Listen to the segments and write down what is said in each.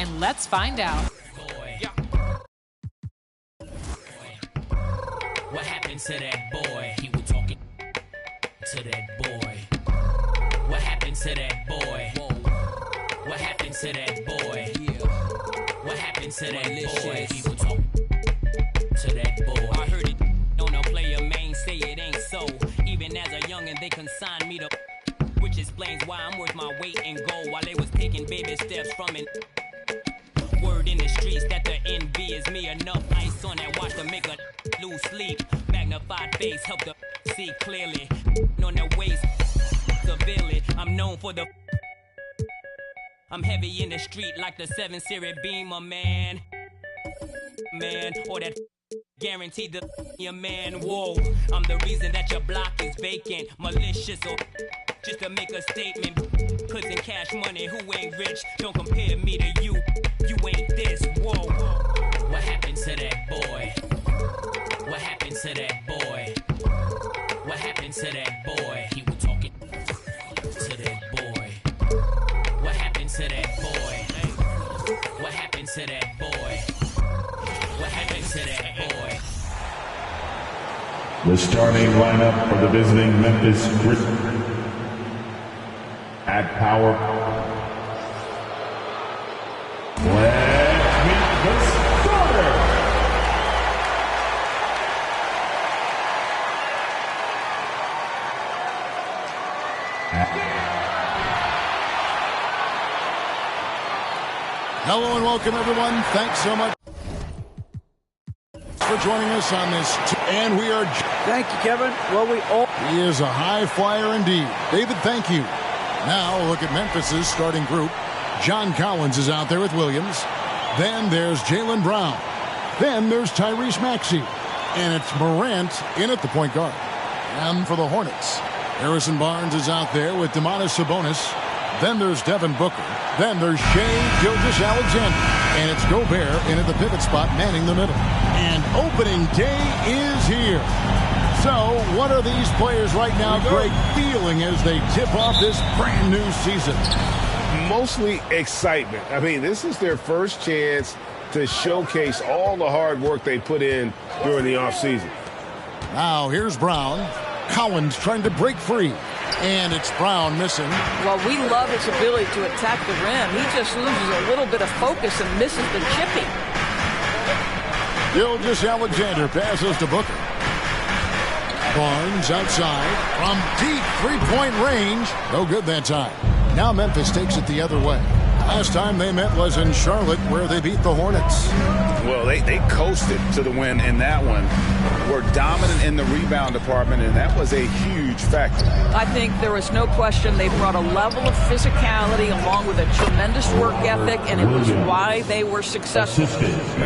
and let's find out. What happened to that boy? He was talking to that boy. What happened to that boy? What happened to that boy? What happened to that boy? He was talking to that boy. I heard it on a player main say it ain't so. Even as a youngin', they consigned me to, which explains why I'm worth my weight in gold while they was taking baby steps from it. Word in the streets that the envy is me. Enough ice on that watch to make a lose sleep. Magnified face help the see clearly. On the waist, severely. I'm known for the. I'm heavy in the street like the 7 Series Beamer, man. Or that guaranteed the your man. Whoa, I'm the reason that your block is vacant. Malicious or just to make a statement. Cause in cash money, who ain't rich? Don't compare me to you. You ain't this. Whoa. What happened to that boy? What happened to that boy? What happened to that boy? He was talking to that boy. What happened to that boy? What happened to that boy? What happened to that boy? The starting lineup for the visiting Memphis Grizzlies. At power. Let's meet the starter. Hello and welcome, everyone. Thanks so much for joining us on this. And we are. Thank you, Kevin. Well, we all. He is a high flyer indeed. David, thank you. Now look at Memphis's starting group. John Collins is out there with Williams. Then there's Jaylen Brown. Then there's Tyrese Maxey. And it's Morant in at the point guard. And for the Hornets, Harrison Barnes is out there with Domantas Sabonis. Then there's Devin Booker. Then there's Shai Gilgeous-Alexander. And it's Gobert in at the pivot spot, manning the middle. And opening day is here. So, what are these players right now, Greg, feeling as they tip off this brand new season? Mostly excitement. I mean, this is their first chance to showcase all the hard work they put in during the offseason. Now, here's Brown. Collins trying to break free. And it's Brown missing. Well, we love his ability to attack the rim. He just loses a little bit of focus and misses the chipping. Gilgeous-Alexander passes to Booker. Barnes outside from deep three-point range. No good that time. Now Memphis takes it the other way. Last time they met was in Charlotte, where they beat the Hornets. Well, they coasted to the win in that one. Were dominant in the rebound department, and that was a huge factor. I think there was no question they brought a level of physicality along with a tremendous work ethic, and it was why they were successful.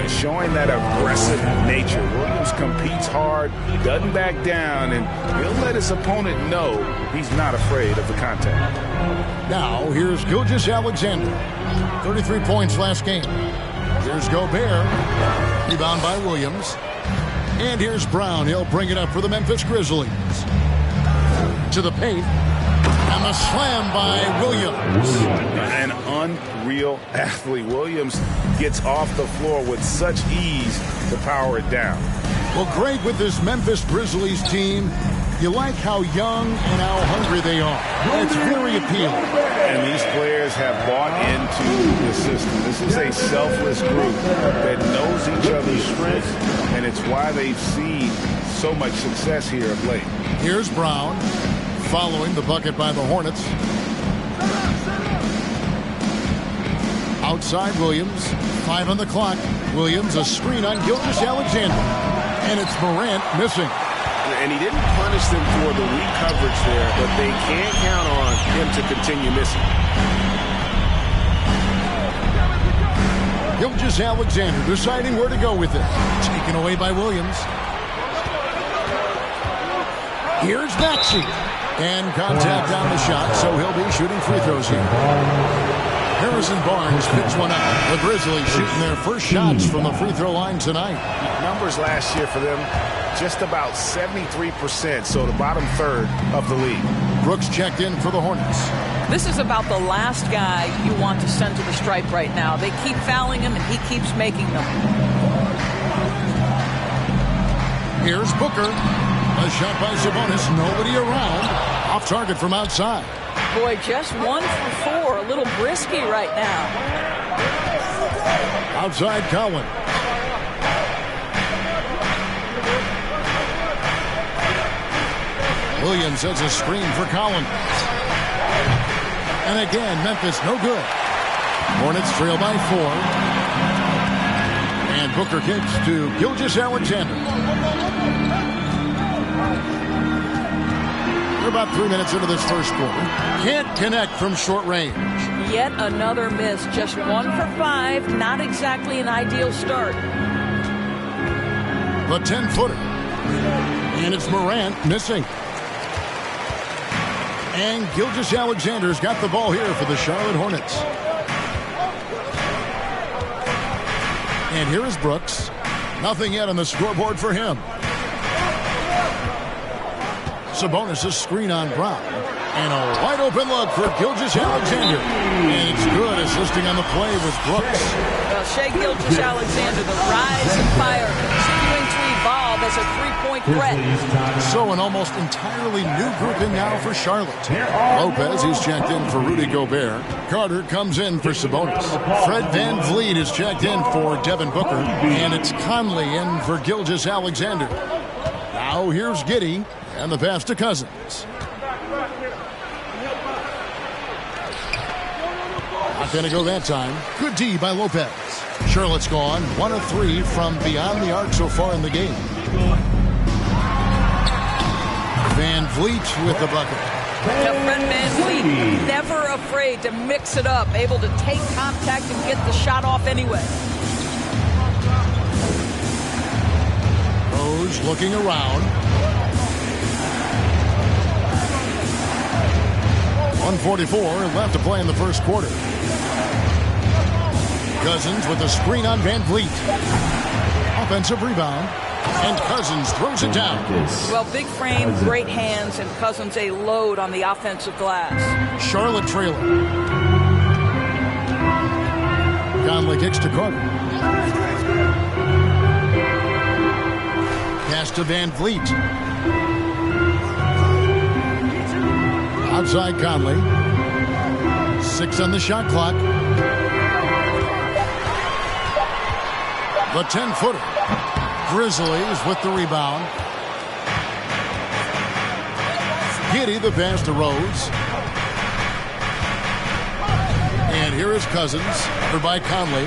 Showing that aggressive nature. Williams competes hard, doesn't back down, and he'll let his opponent know he's not afraid of the contact. Now, here's Gilgeous-Alexander. 33 points last game. Here's Gobert. Rebound by Williams. And here's Brown. He'll bring it up for the Memphis Grizzlies. To the paint. And the slam by Williams. An unreal athlete. Williams gets off the floor with such ease to power it down. Well, great with this Memphis Grizzlies team. You like how young and how hungry they are. It's very appealing. And these players have bought into the system. This is a selfless group that knows each other's strengths, and it's why they've seen so much success here of late. Here's Brown following the bucket by the Hornets. Outside Williams. 5 on the clock. Williams, a screen on Gilgeous-Alexander. And it's Morant missing. And he didn't punish them for the weak coverage there, but they can't count on him to continue missing. Gilgeous-Alexander deciding where to go with it. Taken away by Williams. Here's Maxey. And contact on the shot, so he'll be shooting free throws here. Harrison Barnes picks one up. The Grizzlies shooting their first shots from the free throw line tonight. Numbers last year for them, just about 73%, so the bottom third of the league. Brooks checked in for the Hornets. This is about the last guy you want to send to the stripe right now. They keep fouling him, and he keeps making them. Here's Booker. A shot by Sabonis. Nobody around. Off target from outside. Boy, just 1 for 4. A little brisky right now. Outside Cowan. Williams sets a screen for Collins. And again, Memphis no good. Hornets trail by 4. And Booker kicks to Gilgeous-Alexander. We're about 3 minutes into this first quarter. Can't connect from short range. Yet another miss. Just 1 for 5. Not exactly an ideal start. The 10-footer. And it's Morant missing. And Gilgeous-Alexander's got the ball here for the Charlotte Hornets. And here is Brooks. Nothing yet on the scoreboard for him. Sabonis' screen on Brown. And a wide open look for Gilgeous-Alexander. And it's good, assisting on the play with Brooks. Well, Shai Gilgeous-Alexander, the rise and fire, continuing to evolve as a three-point threat. So an almost entirely new grouping now for Charlotte. Lopez, he's checked in for Rudy Gobert. Carter comes in for Sabonis. Fred VanVleet is checked in for Devin Booker. And it's Conley in for Gilgeous-Alexander. Now here's Giddey. And the pass to Cousins. Not going to go that time. Good D by Lopez. Charlotte's gone 1 of 3 from beyond the arc so far in the game. VanVleet with the bucket. Now, Fred VanVleet, never afraid to mix it up, able to take contact and get the shot off anyway. Rose looking around. 1:44 left to play in the first quarter. Cousins with a screen on VanVleet. Offensive rebound. And Cousins throws it down. Well, big frame, great hands, and Cousins a load on the offensive glass. Charlotte trailing. Conley kicks to Carter. Pass to VanVleet. Outside Conley. 6 on the shot clock. The 10-footer. Grizzlies with the rebound. Giddey the pass to Rose. And here is Cousins. Covered by Conley.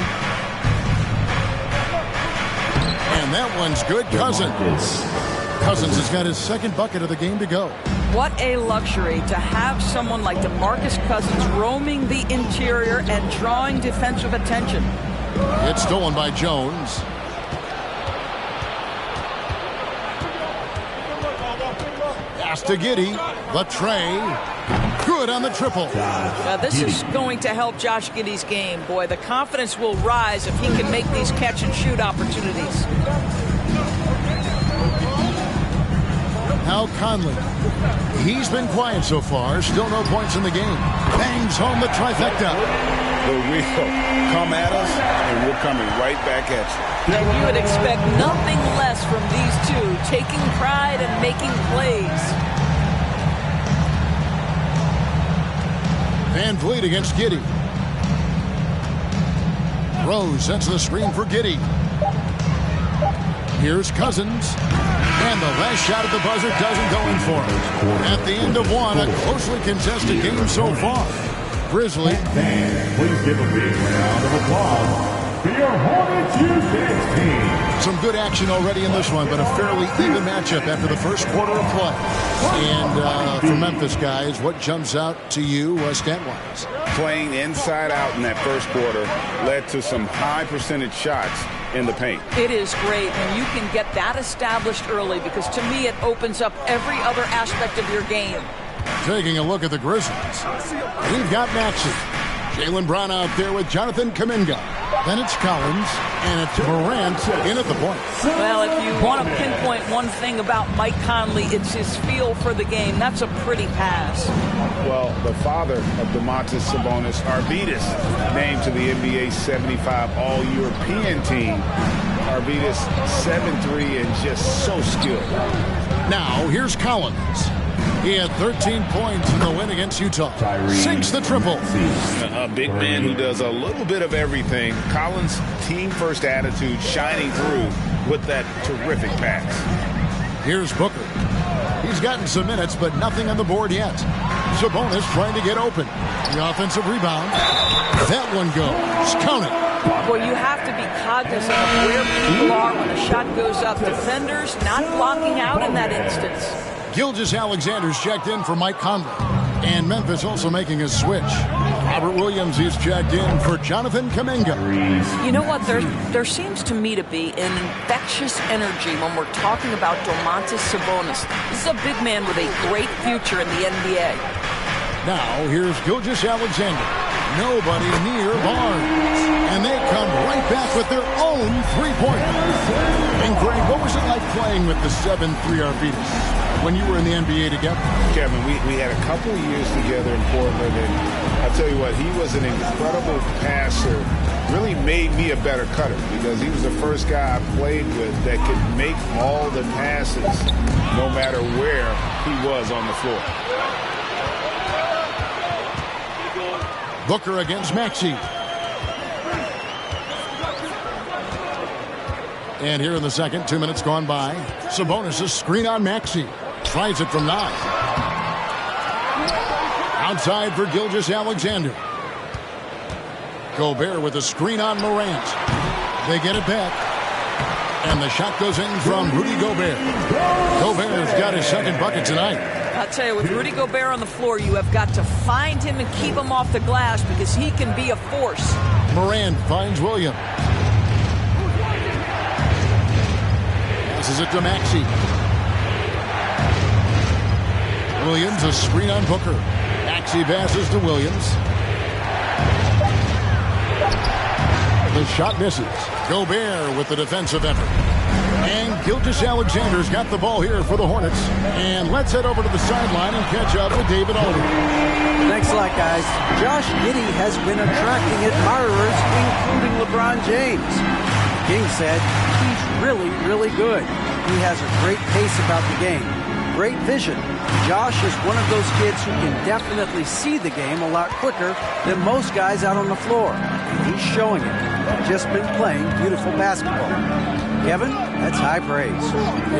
And that one's good. Cousins has got his second bucket of the game to go. What a luxury to have someone like DeMarcus Cousins roaming the interior and drawing defensive attention. It's stolen by Jones. Pass to Giddey. The tray. Good on the triple. This is going to help Josh Giddey's game. Boy, the confidence will rise if he can make these catch-and-shoot opportunities. Now Conley. He's been quiet so far. Still no points in the game. Bangs home the trifecta. But we'll come at us, and we're coming right back at you. And you would expect nothing less from these two, taking pride and making plays. VanVleet against Giddey. Rose sets the screen for Giddey. Here's Cousins. And the last shot at the buzzer doesn't go in for it. At the end of one, a closely contested game so far. Grizzly. Please give a big round of applause for your Hornets U16 team. Some good action already in this one, but a fairly even matchup after the first quarter of play. And for Memphis, guys, what jumps out to you stat-wise? Playing inside out in that first quarter led to some high percentage shots in the paint. It is great when you can get that established early, because to me it opens up every other aspect of your game. Taking a look at the Grizzlies. We've got Maxey. Jaylen Brown out there with Jonathan Kuminga. Then it's Collins, and it's Morant in at the point. Well, if you want to pinpoint one thing about Mike Conley, it's his feel for the game. That's a pretty pass. Well, the father of Domantas Sabonis, Arvydas, named to the NBA 75 All-European team. Arvydas 7'3" and just so skilled. Now, here's Collins. He had 13 points in the win against Utah. Sinks the triple. A big man who does a little bit of everything. Collins' team-first attitude shining through with that terrific pass. Here's Booker. He's gotten some minutes, but nothing on the board yet. Sabonis trying to get open. The offensive rebound. That one goes. Count it. Well, you have to be cognizant of where people are when a shot goes up. Defenders not blocking out in that instance. Gilgeous-Alexander's checked in for Mike Conley. And Memphis also making a switch. Robert Williams is checked in for Jonathan Kuminga. You know what? There seems to me to be an infectious energy when we're talking about Domantas Sabonis. This is a big man with a great future in the NBA. Now, here's Gilgeous-Alexander. Nobody near Barnes. And they come right back with their own three-pointer. And Greg, what was it like playing with the 7'3" Arvydas when you were in the NBA together? Kevin, we had a couple years together in Portland, and I'll tell you what, he was an incredible passer. Really made me a better cutter because he was the first guy I played with that could make all the passes no matter where he was on the floor. Booker against Maxey. And here in the second, 2 minutes gone by. Sabonis' screen on Maxey. Tries it from 9. Outside for Gilgeous-Alexander. Gobert with a screen on Morant. They get it back. And the shot goes in from Rudy Gobert. Gobert's got his second bucket tonight. I'll tell you, with Rudy Gobert on the floor, you have got to find him and keep him off the glass because he can be a force. Morant finds Williams. Passes it to Maxey. Williams, a screen on Booker. Maxey passes to Williams. The shot misses. Gobert with the defensive effort. And Gilgeous-Alexander's got the ball here for the Hornets. And let's head over to the sideline and catch up with David Alden. Thanks a lot, guys. Josh Giddey has been attracting admirers, including LeBron James. King said he's really, really good. He has a great pace about the game. Great vision. Josh is one of those kids who can definitely see the game a lot quicker than most guys out on the floor. And he's showing it. Just been playing beautiful basketball. Kevin, that's high praise.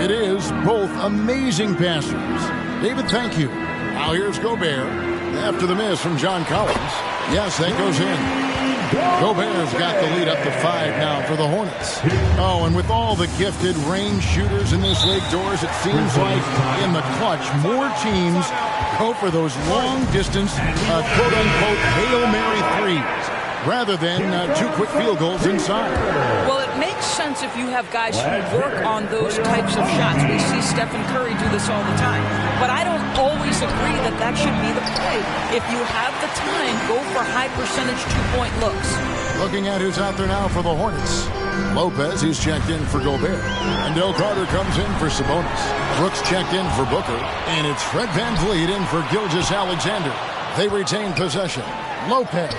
It is. Both amazing passers. David, thank you. Now here's Gobert. After the miss from John Collins. Yes, that goes in. Gobert's got the lead up to 5 now for the Hornets. Oh, and with all the gifted range shooters in this league, Doors, it seems like in the clutch, more teams go for those long-distance, quote-unquote, Hail Mary threes rather than 2 quick field goals inside. Well, it makes sense if you have guys who work on those types of shots. We see Stephen Curry do this all the time. But I don't always agree that that should be the play. If you have the time, go for high-percentage 2-point looks. Looking at who's out there now for the Hornets. Lopez, he's checked in for Gobert. And Del Carter comes in for Sabonis. Brooks checked in for Booker. And it's Fred VanVleet in for Gilgeous-Alexander. They retain possession. Lopez.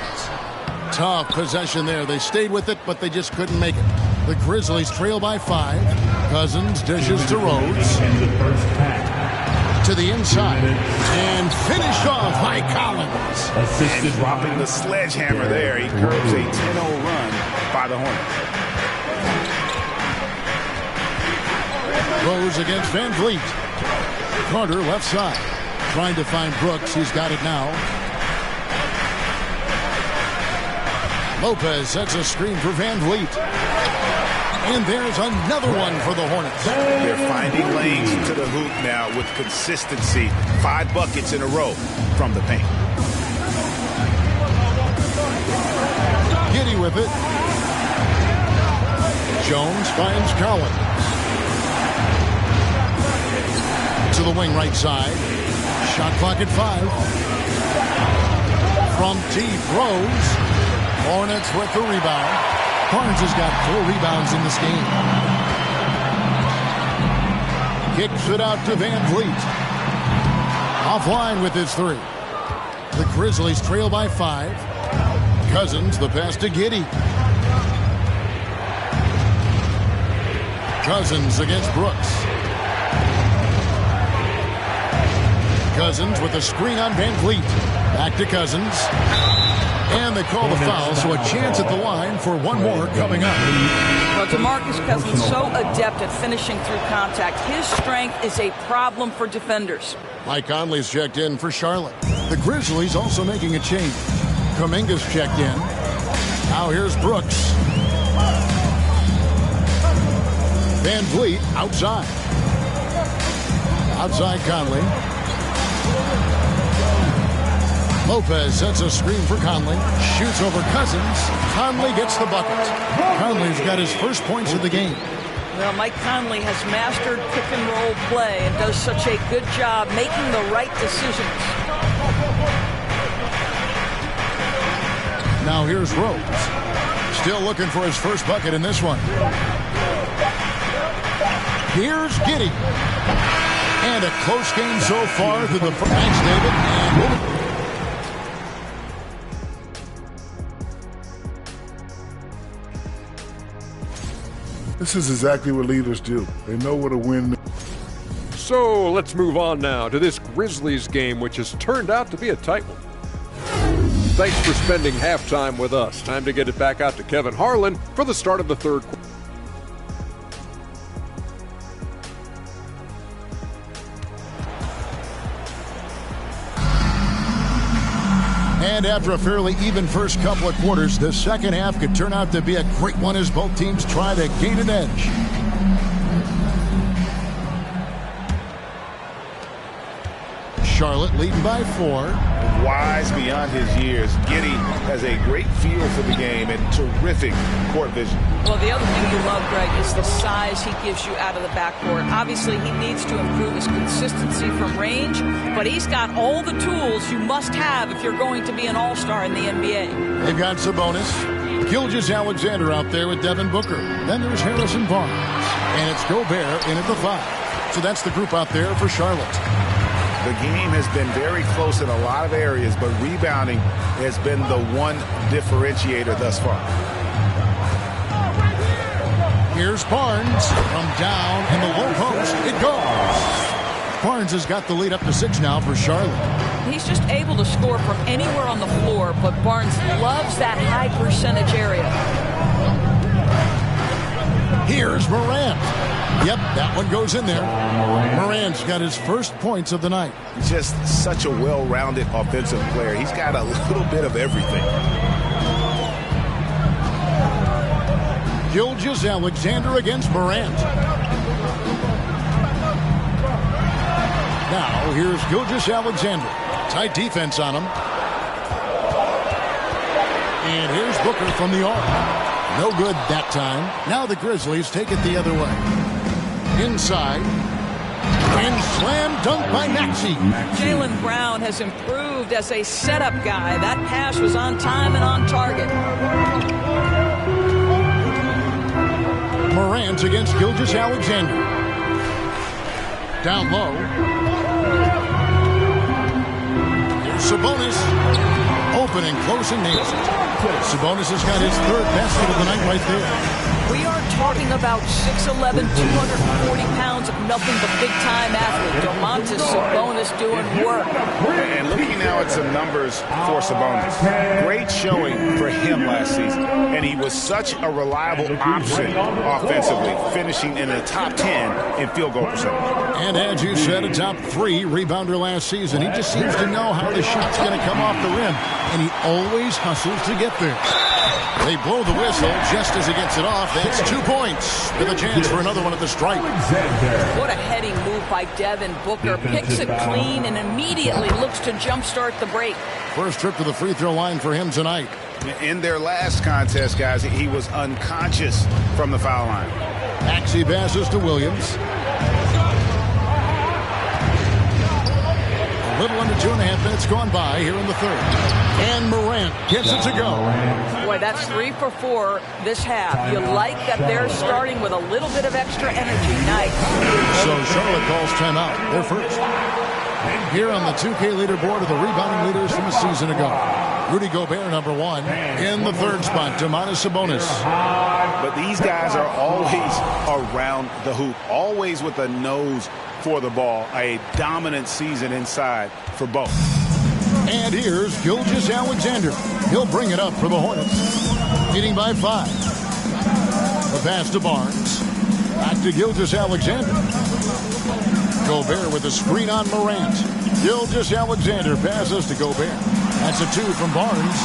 Tough possession there. They stayed with it, but they just couldn't make it. The Grizzlies trail by 5. Cousins dishes to Rhodes. To the inside. And finished off by Collins. And dropping the sledgehammer there. He curbs a 10-0 run by the Hornets. Rose against VanVleet. Carter left side. Trying to find Brooks. He's got it now. Lopez sets a screen for VanVleet. And there's another one for the Hornets. They're finding lanes to the hoop now with consistency. 5 buckets in a row from the paint. Giddey with it. Jones finds Collins. To the wing right side. Shot clock at 5. from deep throws. Hornets with the rebound. Barnes has got 4 rebounds in this game. Kicks it out to Van Vliet. Offline with his 3. The Grizzlies trail by 5. Cousins, the pass to Giddey. Cousins against Brooks. Cousins with a screen on Van Vliet. Back to Cousins. And they call the foul, so a chance at the line for one more coming up. Well, DeMarcus Cousins so adept at finishing through contact. His strength is a problem for defenders. Mike Conley's checked in for Charlotte. The Grizzlies also making a change. Kuminga's checked in. Now here's Brooks. Van Vliet outside. Outside Conley. Lopez sets a screen for Conley. Shoots over Cousins. Conley gets the bucket. Conley's got his first points of the game. Well, Mike Conley has mastered pick-and-roll play and does such a good job making the right decisions. Now here's Rose. Still looking for his first bucket in this one. Here's Giddey. And a close game so far through the first. Thanks, David. And this is exactly what leaders do. They know what a win. So let's move on now to this Grizzlies game, which has turned out to be a tight one. Thanks for spending halftime with us. Time to get it back out to Kevin Harlan for the start of the third quarter. And after a fairly even first couple of quarters, the second half could turn out to be a great one as both teams try to gain an edge. Charlotte leading by 4. Wise beyond his years, Giddey has a great feel for the game and terrific court vision. Well, the other thing you love, Greg, is the size he gives you out of the backcourt. Obviously, he needs to improve his consistency from range, but he's got all the tools you must have if you're going to be an all-star in the NBA. They've got Sabonis, Gilgeous-Alexander out there with Devin Booker. Then there's Harrison Barnes, and it's Gobert in at the 5. So that's the group out there for Charlotte. The game has been very close in a lot of areas, but rebounding has been the one differentiator thus far. Here's Barnes from down in the low post. It goes. Barnes has got the lead up to 6 now for Charlotte. He's just able to score from anywhere on the floor, but Barnes loves that high percentage area. Here's Morant. Yep, that one goes in there. Morant's got his first points of the night. Just such a well-rounded offensive player. He's got a little bit of everything. Gilgeous-Alexander against Morant. Now, here's Gilgeous-Alexander. Tight defense on him. And here's Booker from the arc. No good that time. Now the Grizzlies take it the other way. Inside. And slam dunk by Maxey. Jaylen Brown has improved as a setup guy. That pass was on time and on target. Morant against Gilgeous-Alexander. Down low. Here's Sabonis. Open and close and nails it. Sabonis has got his third basket of the night right there. We are talking about 6'11", 240 pounds of nothing but big-time athlete. Domantas Sabonis doing work. And looking now at some numbers for Sabonis. Great showing for him last season. And he was such a reliable option offensively, finishing in the top 10 in field goal percentage. And as you said, a top 3 rebounder last season. He just seems to know how the shot's going to come off the rim. And he always hustles to get there. They blow the whistle just as he gets it off. That's 2 points with a chance for another one at the stripe. What a heading move by Devin Booker. Picks it clean and immediately looks to jumpstart the break. First trip to the free throw line for him tonight. In their last contest, guys, he was unconscious from the foul line. Maxey passes to Williams. A little under 2.5 minutes gone by here in the third. And Morant gets it to go. Boy, that's 3 for 4 this half. You like that they're starting with a little bit of extra energy. Nice. So Charlotte calls timeout. They're first. Here on the 2K leaderboard are the rebounding leaders from a season ago. Rudy Gobert, number 1. In the third spot, Domantas Sabonis. But these guys are always around the hoop, always with a nose for the ball. A dominant season inside for both. And here's Gilgeous-Alexander. He'll bring it up for the Hornets. Leading by 5. The pass to Barnes. Back to Gilgeous-Alexander. Gobert with a screen on Morant. Gilgeous-Alexander passes to Gobert. That's a 2 from Barnes.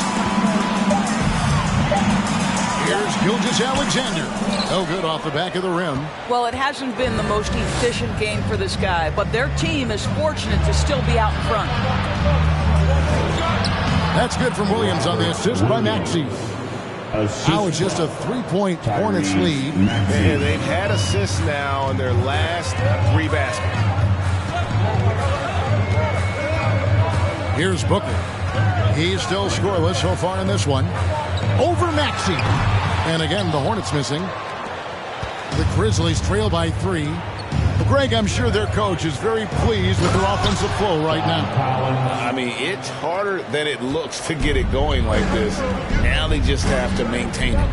Here's Gilgeous-Alexander. No good off the back of the rim. Well, it hasn't been the most efficient game for this guy, but their team is fortunate to still be out in front. That's good from Williams on the assist by Maxey. Now it's just a 3-point Hornets lead. And they've had assists now in their last 3 baskets. Here's Booker. He's still scoreless so far in this one. Over Maxey. And again, the Hornets missing. The Grizzlies trail by 3. Well, Greg, I'm sure their coach is very pleased with their offensive flow right now. I mean, it's harder than it looks to get it going like this. Now they just have to maintain it.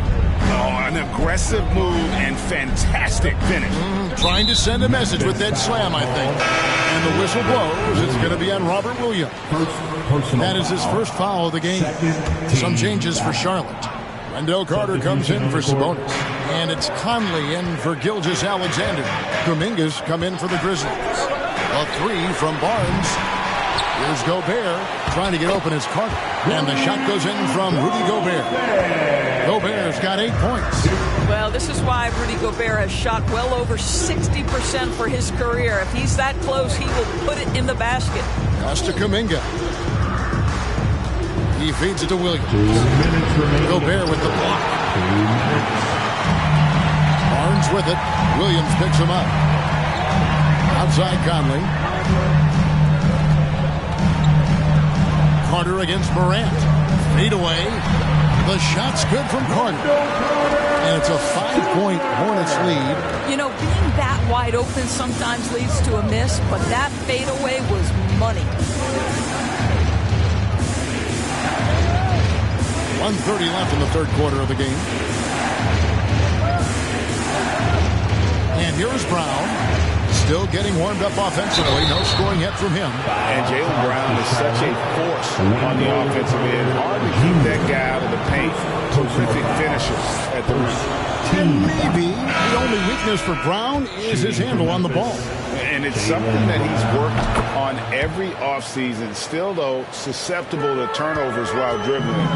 Oh, an aggressive move and fantastic finish. Trying to send a message with that slam, I think. And the whistle blows. It's going to be on Robert Williams. That is his first foul of the game. Some changes for Charlotte. Wendell Carter comes in for Sabonis. And it's Conley in for Gilgeous-Alexander. Kuminga's come in for the Grizzlies. A 3 from Barnes. Here's Gobert trying to get open as Carter. And the shot goes in from Rudy Gobert. Gobert's got 8 points. Well, this is why Rudy Gobert has shot well over 60% for his career. If he's that close, he will put it in the basket. Costa Kuminga. He feeds it to Williams. Gobert with the block. Barnes with it. Williams picks him up. Outside Conley. Carter against Morant. Fade away. The shot's good from Carter. And it's a 5-point Hornets lead. You know, being that wide open sometimes leads to a miss, but that fadeaway was money. 1:30 left in the third quarter of the game. And here's Brown. Still getting warmed up offensively. No scoring yet from him. And Jaylen Brown is such a force on the offensive end. Hard to keep that guy out of the paint. Terrific finisher at the rim. And maybe the only weakness for Brown is his handle on the ball. And it's something that he's worked on every offseason. Still, though, susceptible to turnovers while dribbling.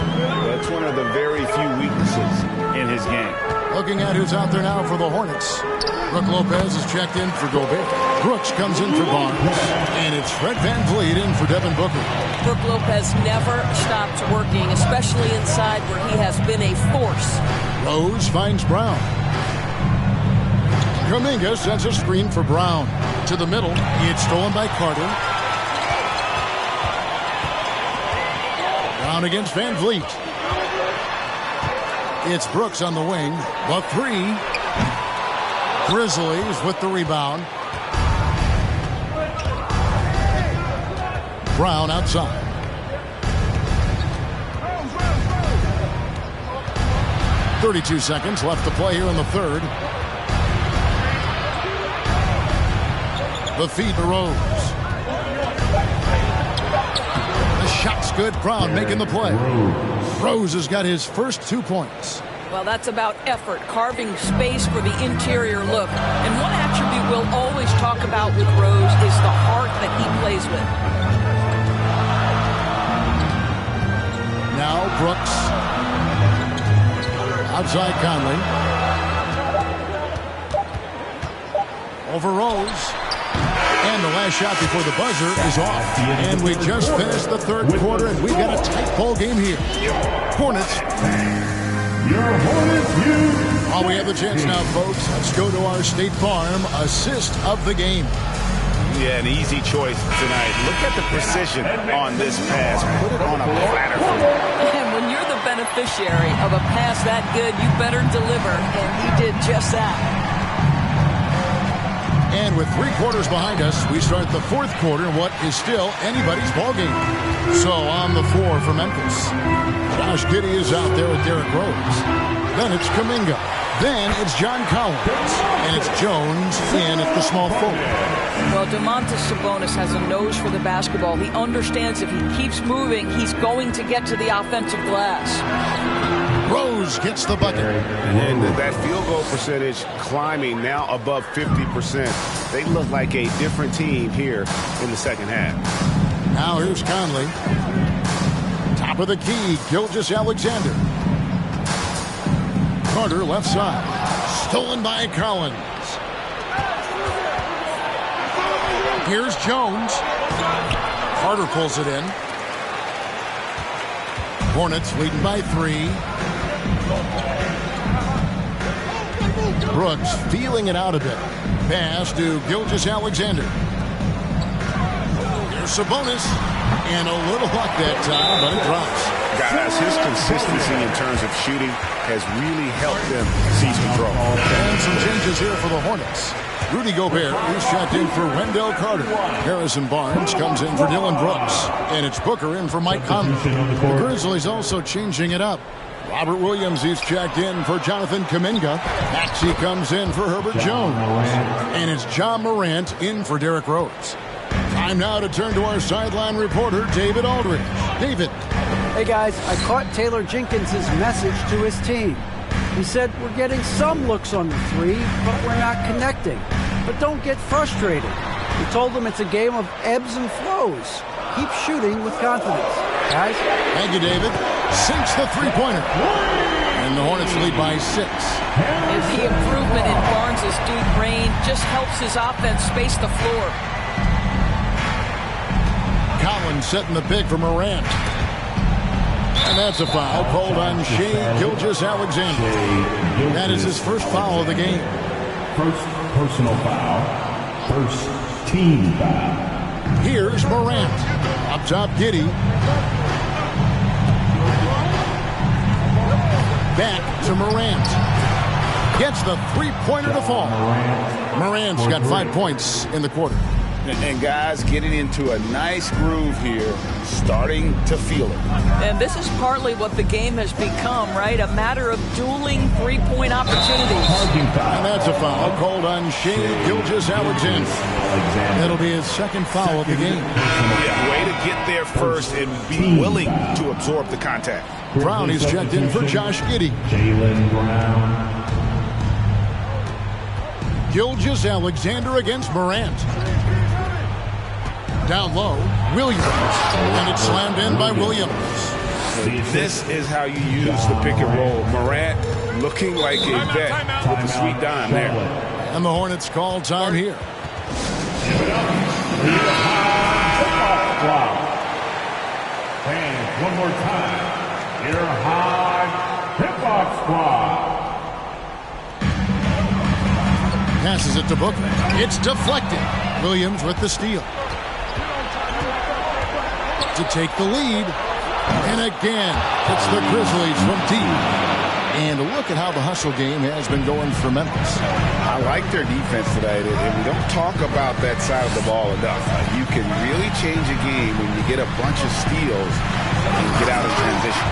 That's one of the very few weaknesses in his game. Looking at who's out there now for the Hornets. Brook Lopez is checked in for Gobert. Brooks comes in for Barnes. And it's Fred VanVleet in for Devin Booker. Brook Lopez never stops working, especially inside where he has been a force. Rose finds Brown. Kuminga sends a screen for Brown. To the middle. It's stolen by Carter. Brown against VanVleet. It's Brooks on the wing. The 3. Grizzlies with the rebound. Brown outside. .32 seconds left to play here in the third. The feed to Rose. The shot's good. Brown making the play. Rose has got his first 2 points. Well, that's about effort, carving space for the interior look. And one attribute we'll always talk about with Rose is the heart that he plays with. Now Brooks. Outside Conley. Over Rose. And the last shot before the buzzer is off. And we just finished the third quarter, and we've got a tight ball game here. Hornets. Your Hornets use. While we have the chance now, folks, let's go to our State Farm assist of the game. Yeah, an easy choice tonight. Look at the precision on this pass. Put it on a platter. And when you're the beneficiary of a pass that good, you better deliver, and he did just that. And with 3 quarters behind us, we start the 4th quarter in what is still anybody's ballgame. So on the floor for Memphis, Josh Giddey is out there with Derrick Rose. Then it's Kuminga. Then it's John Collins. And it's Jones in at the small forward. Well, Domantas Sabonis has a nose for the basketball. He understands if he keeps moving, he's going to get to the offensive glass. Rose gets the bucket. And that field goal percentage climbing now above 50%. They look like a different team here in the second half. Now here's Conley. Top of the key, Gilgeous-Alexander. Carter left side. Stolen by Collins. Here's Jones. Carter pulls it in. Hornets leading by 3. Brooks feeling it out a bit. Pass to Gilgeous-Alexander. Here's Sabonis. And a little luck that time, but it drops. Guys, his consistency in terms of shooting has really helped them seize control. And some changes here for the Hornets. Rudy Gobert is checked in for Wendell Carter. Harrison Barnes comes in for Dylan Brooks. And it's Booker in for Mike Conley. The Grizzlies also changing it up. Robert Williams is checked in for Jonathan Kuminga. Maxey comes in for Herbert Jones. And it's John Morant in for Derrick Rose. Time now to turn to our sideline reporter, David Aldridge. David. Hey guys, I caught Taylor Jenkins' message to his team. He said, we're getting some looks on the 3, but we're not connecting. But don't get frustrated. He told them it's a game of ebbs and flows. Keep shooting with confidence. Guys? Thank you, David. Sinks the 3-pointer. And the Hornets lead by 6. And the improvement in Barnes' Duke Rain just helps his offense space the floor. Collins setting the pick for Morant. And that's a foul called on Shai Gilgeous-Alexander. That is his first foul of the game. First personal foul. First team foul. Here's Morant. Up top, Giddey. Back to Morant. Gets the 3-pointer to fall. Morant's got 5 points in the quarter. And guys getting into a nice groove here, starting to feel it. And this is partly what the game has become, right? A matter of dueling 3-point opportunities. And that's a foul called on Shai Gilgeous-Alexander. That'll be his second foul of the game. Yeah, way to get there first and be willing to absorb the contact. Brown is checked in for Josh Giddey. Jaylen Brown. Gilgeous-Alexander against Morant. Down low, Williams. And it's slammed in by Williams. This is how you use the pick and roll. Morant looking like a vet with the sweet dime there. And the Hornets call time here. And one more time, your high hip-hop squad. Passes it to Booker. It's deflected. Williams with the steal. To take the lead. And again, it's the Grizzlies from deep. And look at how the hustle game has been going for Memphis. I like their defense tonight, and we don't talk about that side of the ball enough. You can really change a game when you get a bunch of steals and get out in transition.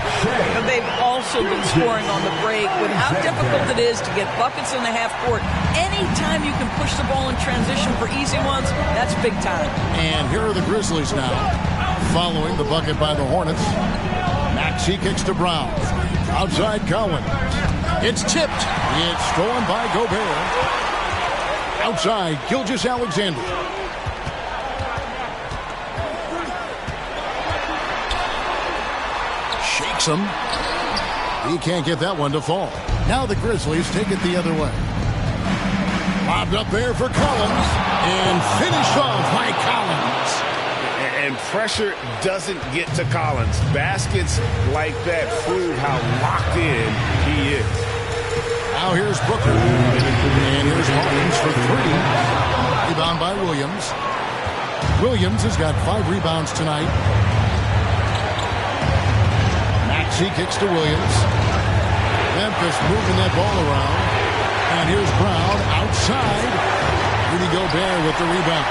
But they've also been scoring on the break with how difficult it is to get buckets in the half court. Anytime you can push the ball in transition for easy ones, that's big time. And here are the Grizzlies now, following the bucket by the Hornets. Maxey kicks to Brown. Outside Collins. It's tipped. It's stolen by Gobert. Outside Gilgeous-Alexander. Shakes him. He can't get that one to fall. Now the Grizzlies take it the other way. Lobbed up there for Collins. And finished off by Collins. And pressure doesn't get to Collins. Baskets like that prove how locked in he is. Now here's Booker. And here's Hawkins for 3. Rebound by Williams. Williams has got 5 rebounds tonight. Maxey kicks to Williams. Memphis moving that ball around. And here's Brown outside. Rudy Gobert with the rebound.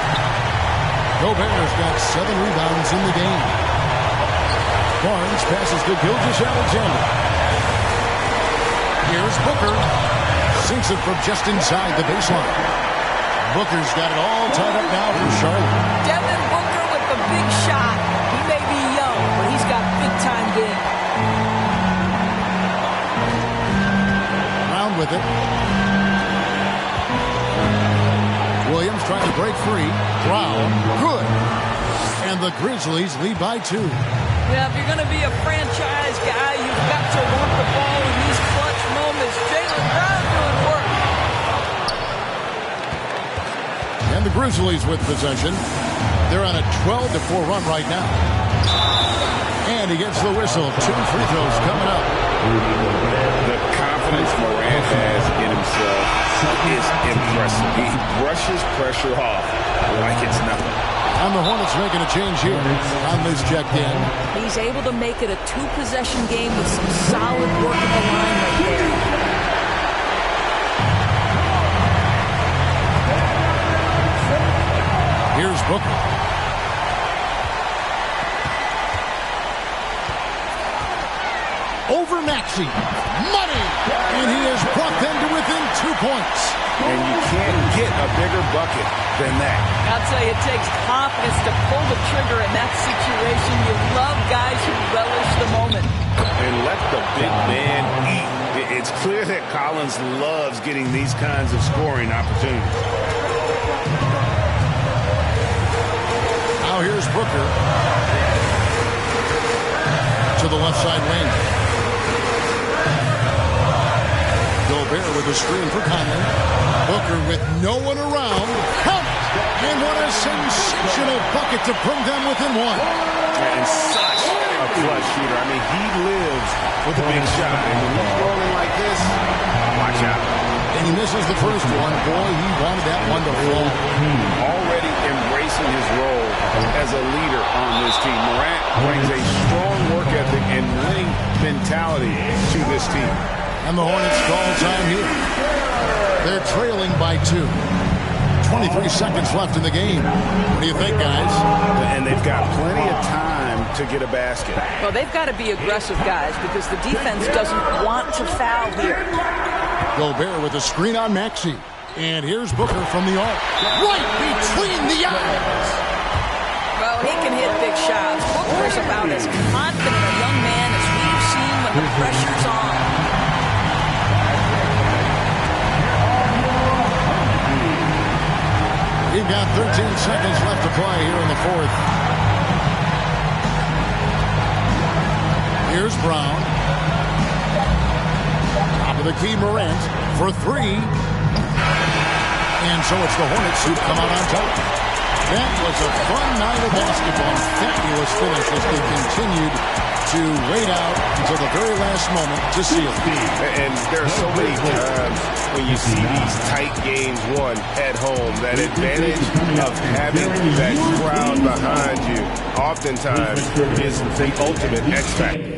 Gobert's got 7 rebounds in the game. Barnes passes to Gilgeous-Alexander. Here's Booker. Sinks it from just inside the baseline. Booker's got it all tied up now for Charlotte. Devin Booker with the big shot. He may be young, but he's got big-time game. Brown with it. Williams trying to break free. Brown, good. And the Grizzlies lead by 2. Yeah, if you're going to be a franchise guy, you've got to want the ball in these clutch moments. Jaylen Brown doing work. And the Grizzlies with possession. They're on a 12-4 run right now. And he gets the whistle. 2 free throws coming up. The confidence Morant has in himself is impressive. He brushes pressure off like it's nothing. And the Hornets making a change here on this check in. He's able to make it a 2-possession game with some solid work at the line right there. Here's Booker. Over Maxey. Money! And he has brought them to within 2 points. And you can't get a bigger bucket than that. I'll tell you, it takes confidence to pull the trigger in that situation. You love guys who relish the moment. And let the big man eat. It's clear that Collins loves getting these kinds of scoring opportunities. Now here's Booker. To the left side lane. Gobert with a screen for Conley. Booker with no one around. Count! And what a sensational bucket to bring them within 1. And such a clutch shooter. I mean, he lives with a big shot. And when he's rolling like this, watch out. And he misses the first one. Boy, he wanted that one to fall. Already embracing his role as a leader on this team. Morant brings a strong work ethic and winning mentality to this team. And the Hornets call time here. They're trailing by 2. 23 seconds left in the game. What do you think, guys? And they've got plenty of time to get a basket. Well, they've got to be aggressive, guys, because the defense doesn't want to foul here. Gobert with a screen on Maxey. And here's Booker from the arc. Right between the eyes. Well, he can hit big shots. Booker's about as confident a young man as we've seen when the pressure's on. We've got 13 seconds left to play here in the 4th. Here's Brown. Top of the key, Morant for 3. And so it's the Hornets who come out on top. That was a fun night of basketball. Fabulous finish as they continued to wait out until the very last moment to seal it. And there are so many times when you see these tight games won at home, that advantage of having that crowd behind you oftentimes is the ultimate X factor.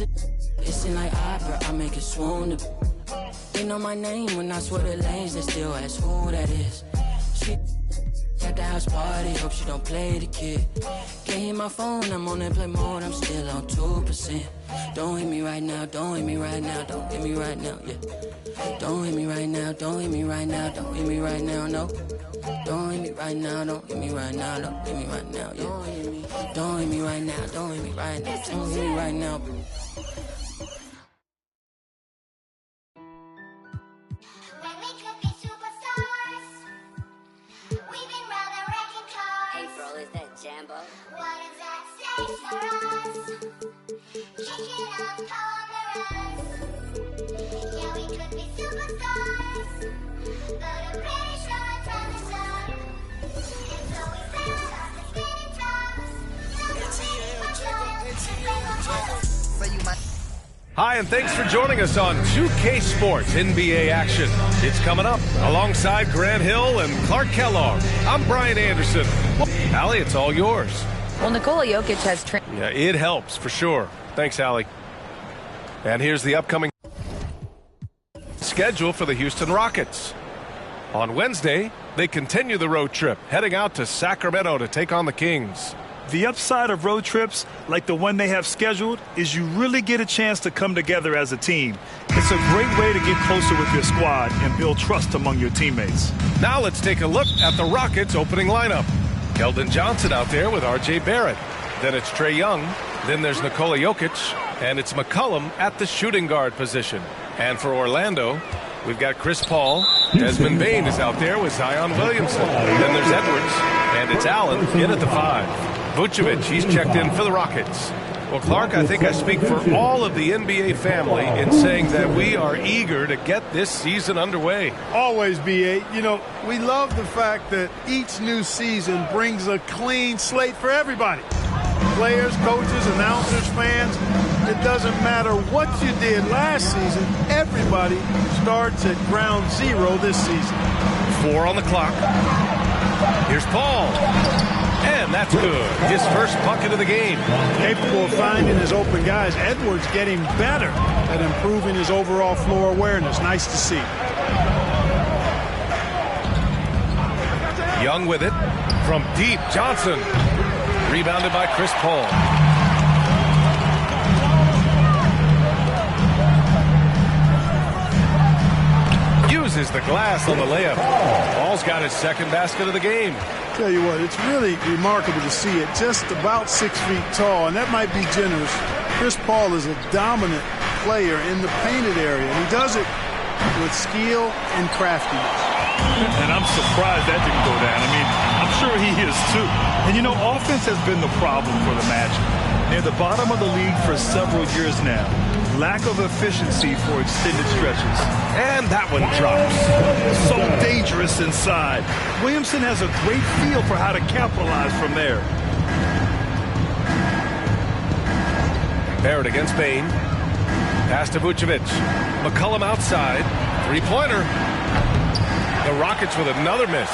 a it seem like opera, I make it swoon. They know my name when I swear the lanes, they still ask who that is. She at the house party, hope she don't play the kid. Can't hear my phone, I'm on airplane mode, I'm still on 2%. Don't hit me right now, don't hit me right now, don't hit me right now, yeah. Don't hit me right now, don't hit me right now, don't hit me right now, no. Don't hit me right now, don't hit me right now, don't hit me right now, yeah. Don't hit me right now, don't hit me right now, don't hit me right now. Hi, and thanks for joining us on 2K Sports NBA action. It's coming up alongside Grant Hill and Clark Kellogg. I'm Brian Anderson. Allie, it's all yours. Well, Nikola Jokic has Yeah, it helps for sure. Thanks, Allie. And here's the upcoming schedule for the Houston Rockets. On Wednesday, they continue the road trip, heading out to Sacramento to take on the Kings. The upside of road trips, like the one they have scheduled, is you really get a chance to come together as a team. It's a great way to get closer with your squad and build trust among your teammates. Now let's take a look at the Rockets' opening lineup. Keldon Johnson out there with R.J. Barrett. Then it's Trae Young. Then there's Nikola Jokic. And it's McCollum at the shooting guard position. And for Orlando, we've got Chris Paul. Desmond Bane is out there with Zion Williamson. Then there's Edwards. And it's Allen in at the 5. Vucevic, he's checked in for the Rockets. Well, Clark, I think I speak for all of the NBA family in saying that we are eager to get this season underway. Always, B.A. You know, we love the fact that each new season brings a clean slate for everybody. Players, coaches, announcers, fans. It doesn't matter what you did last season. Everybody starts at ground zero this season. 4 on the clock. Here's Paul. And that's good. His first bucket of the game. Capable of finding his open guys. Edwards getting better at improving his overall floor awareness. Nice to see. Young with it. From deep, Johnson. Rebounded by Chris Paul. Uses the glass on the layup. Paul's got his second basket of the game. Tell you what, it's really remarkable to see it. Just about 6 feet tall, and that might be generous. Chris Paul is a dominant player in the painted area, and he does it with skill and craftiness. And I'm surprised that didn't go down. I mean, I'm sure he is too. And you know, offense has been the problem for the Magic. They're the bottom of the league for several years now. Lack of efficiency for extended stretches. And that one drops. So dangerous inside. Williamson has a great feel for how to capitalize from there. Barrett against Bane. Pass to Vucevic. McCollum outside. Three-pointer. The Rockets with another miss.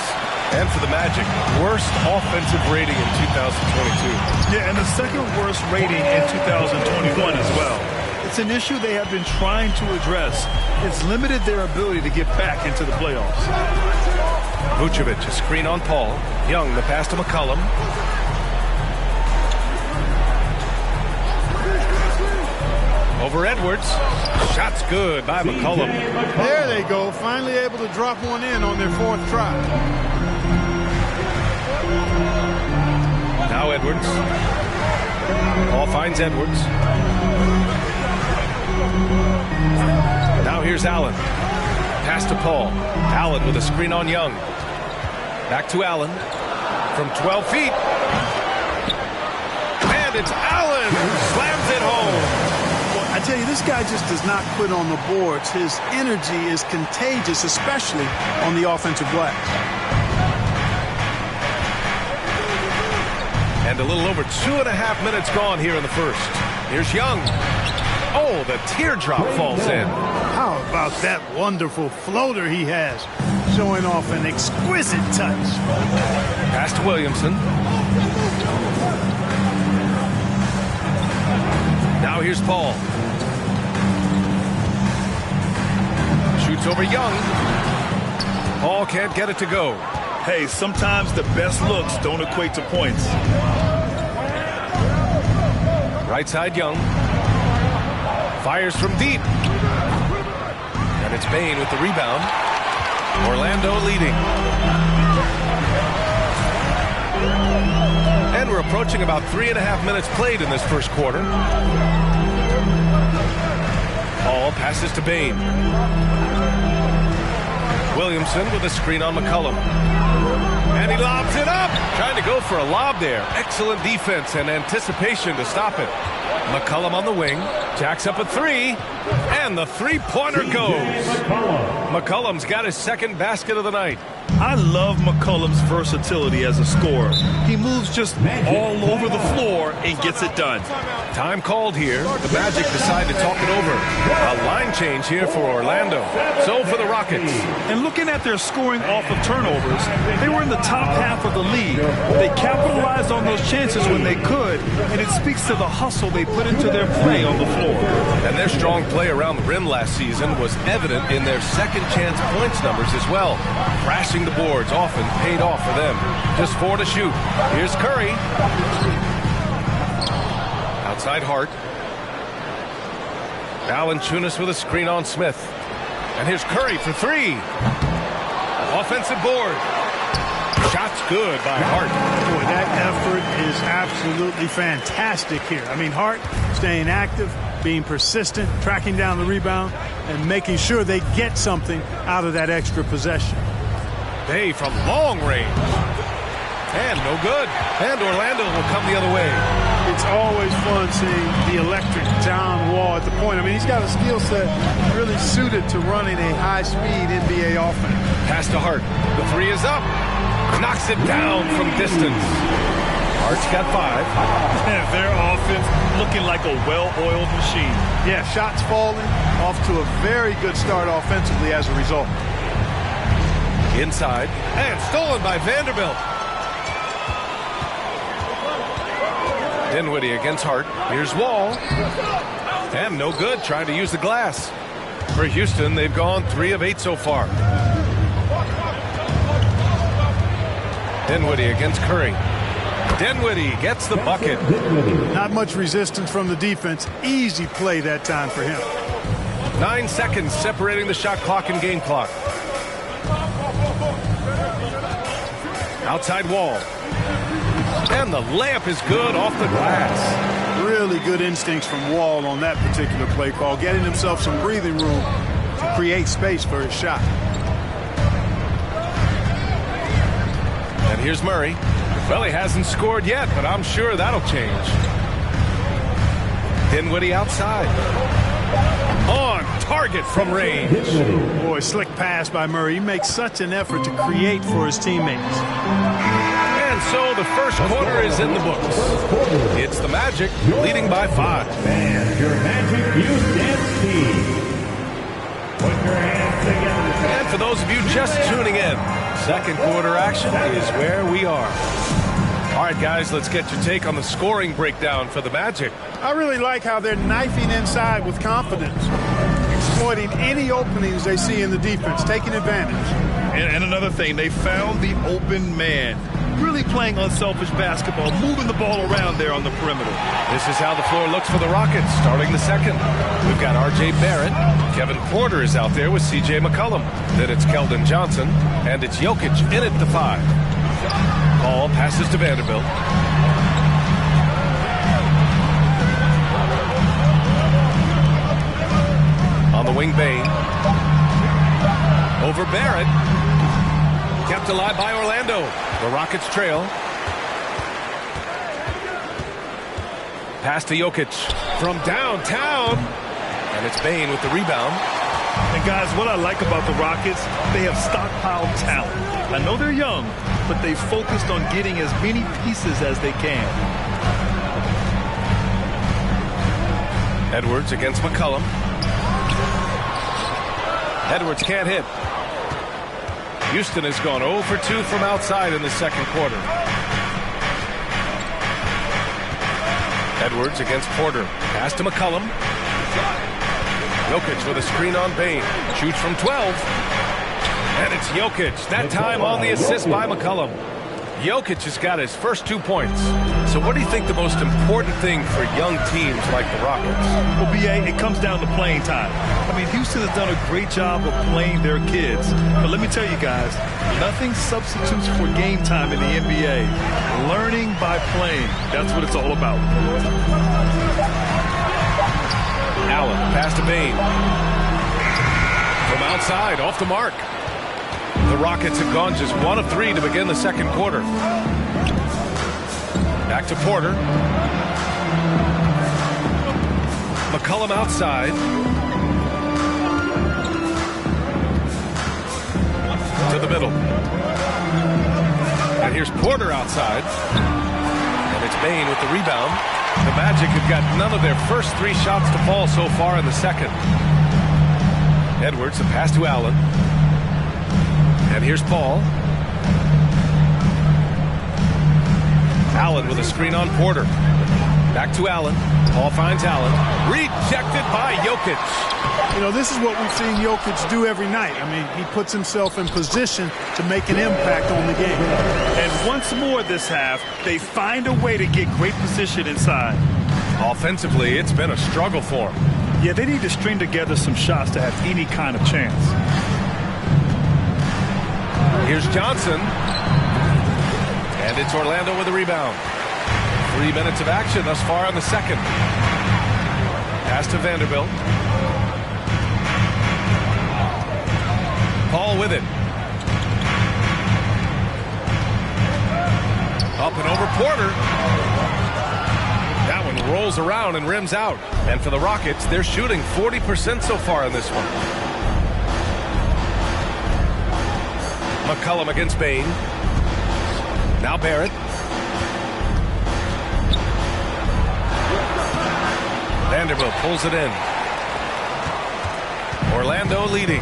And for the Magic, worst offensive rating in 2022. Yeah, and the second worst rating in 2021 as well. It's an issue they have been trying to address. It's limited their ability to get back into the playoffs. Vucevic, a screen on Paul. Young, the pass to McCollum. Over Edwards. Shot's good by McCollum. There they go. Finally able to drop one in on their 4th try. Now Edwards. Paul finds Edwards. Now here's Allen. Pass to Paul. Allen with a screen on Young. Back to Allen. From 12 feet. And it's Allen who slams it home. I tell you, this guy just does not quit on the boards. His energy is contagious, especially on the offensive glass. And a little over 2.5 minutes gone here in the first. Here's Young. Oh, the teardrop falls in. How about that wonderful floater he has, showing off an exquisite touch. Pass to Williamson. Now here's Paul. Shoots over Young. Paul can't get it to go. Hey, sometimes the best looks don't equate to points. Right side Young. Fires from deep. And it's Bain with the rebound. Orlando leading. And we're approaching about 3.5 minutes played in this first quarter. Paul passes to Bain. Williamson with a screen on McCollum. And he lobs it up. Trying to go for a lob there. Excellent defense and anticipation to stop it. McCollum on the wing. Jacks up a three. And the three-pointer goes. McCollum's got his second basket of the night. I love McCollum's versatility as a scorer. He moves just all over the floor and gets it done. Time called here. The Magic decide to talk it over. A line change here for Orlando. So for the Rockets. And looking at their scoring off of turnovers, they were in the top half of the league. They capitalized on those chances when they could, and it speaks to the hustle they put into their play on the floor. And their strong play around the rim last season was evident in their second chance points numbers as well. Crashing the boards often paid off for them. Just 4 to shoot. Here's Curry. Outside Hart. Valanciunas with a screen on Smith. And here's Curry for three. Offensive board. Shot's good by Hart. Boy, that effort is absolutely fantastic here. I mean, Hart staying active, being persistent, tracking down the rebound, and making sure they get something out of that extra possession. Bay from long range. And no good. And Orlando will come the other way. It's always fun seeing the electric John Wall at the point. I mean, he's got a skill set really suited to running a high-speed NBA offense. Pass to Hart. The three is up. Knocks it down from distance. Hart's got 5. And their offense looking like a well-oiled machine. Yeah, shots falling, off to a very good start offensively as a result. Inside, and stolen by Vanderbilt. Dinwiddie against Hart. Here's Wall. And no good, trying to use the glass. For Houston, they've gone 3 of 8 so far. Dinwiddie against Curry. Dinwiddie gets the bucket. Not much resistance from the defense. Easy play that time for him. 9 seconds separating the shot clock and game clock. Outside Wall. And the layup is good off the glass. Really good instincts from Wall on that particular play call, getting himself some breathing room to create space for his shot. And here's Murray. Well, he hasn't scored yet, but I'm sure that'll change. Dinwiddie outside. On target from range. Boy, slick pass by Murray. He makes such an effort to create for his teammates. And so the first quarter is in the books. It's the Magic leading by 5. And your Magic Houston team. Put your hands together. And for those of you just tuning in, second quarter action is where we are. All right, guys, let's get your take on the scoring breakdown for the Magic. I really like how they're knifing inside with confidence, exploiting any openings they see in the defense, taking advantage. And another thing, they found the open man. Really playing unselfish basketball, moving the ball around there on the perimeter. This is how the floor looks for the Rockets, starting the second. We've got R.J. Barrett. Kevin Porter is out there with C.J. McCollum. Then it's Keldon Johnson, and it's Jokic in at the 5. Paul passes to Vanderbilt. On the wing, Bain. Over Barrett. Kept alive by Orlando. The Rockets trail. Pass to Jokic from downtown. And it's Bain with the rebound. And guys, what I like about the Rockets, they have stockpiled talent. I know they're young, but they focused on getting as many pieces as they can. Edwards against McCollum. Edwards can't hit. Houston has gone 0 for 2 from outside in the second quarter. Edwards against Porter. Pass to McCollum. Jokic with a screen on Bane. Shoots from 12. And it's Jokic. That time on the assist by McCollum. Jokic has got his first 2 points. So what do you think the most important thing for young teams like the Rockets? Well, B.A., it comes down to playing time. I mean, Houston has done a great job of playing their kids. But let me tell you guys, nothing substitutes for game time in the NBA. Learning by playing. That's what it's all about. Allen, pass to Bane. From outside, off the mark. The Rockets have gone just 1 of 3 to begin the second quarter. Back to Porter. McCollum outside. To the middle. And here's Porter outside. And it's Bane with the rebound. The Magic have got none of their first 3 shots to fall so far in the second. Edwards, a pass to Allen. And here's Paul. Allen with a screen on Porter. Back to Allen. Paul finds Allen. Rejected by Jokic. You know, this is what we've seen Jokic do every night. I mean, he puts himself in position to make an impact on the game. And once more this half, they find a way to get great position inside. Offensively, it's been a struggle for him. Yeah, they need to string together some shots to have any kind of chance. Here's Johnson. And it's Orlando with a rebound. 3 minutes of action thus far in the second. Pass to Vanderbilt. Paul with it. Up and over Porter. That one rolls around and rims out. And for the Rockets, they're shooting 40% so far in this one. McCollum against Bane. Now Barrett. Vanderbilt pulls it in. Orlando leading.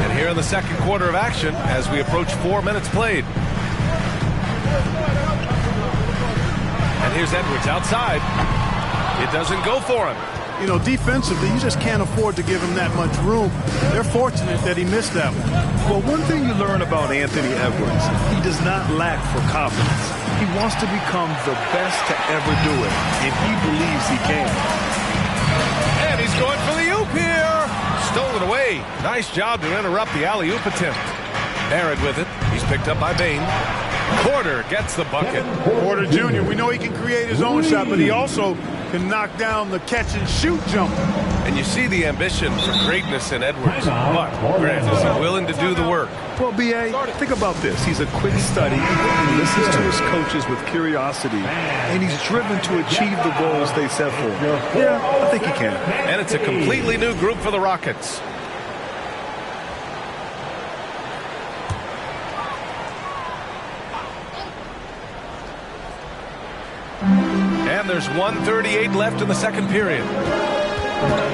And here in the second quarter of action as we approach 4 minutes played. And here's Edwards outside. It doesn't go for him. You know, defensively, you just can't afford to give him that much room. They're fortunate that he missed that one. Well, one thing you learn about Anthony Edwards, he does not lack for confidence. He wants to become the best to ever do it, and he believes he can. And he's going for the oop here. Stolen away. Nice job to interrupt the alley-oop attempt. Barrett with it. He's picked up by Bane. Porter gets the bucket. Porter Jr., we know he can create his own shot, but he also can knock down the catch-and-shoot jumper. And you see the ambition for greatness in Edwards. But Grant is willing to do the work. Well, B.A., think about this. He's a quick study. He listens to his coaches with curiosity, and he's driven to achieve the goals they set for him. Yeah, I think he can. And it's a completely new group for the Rockets. And there's 1:38 left in the second period.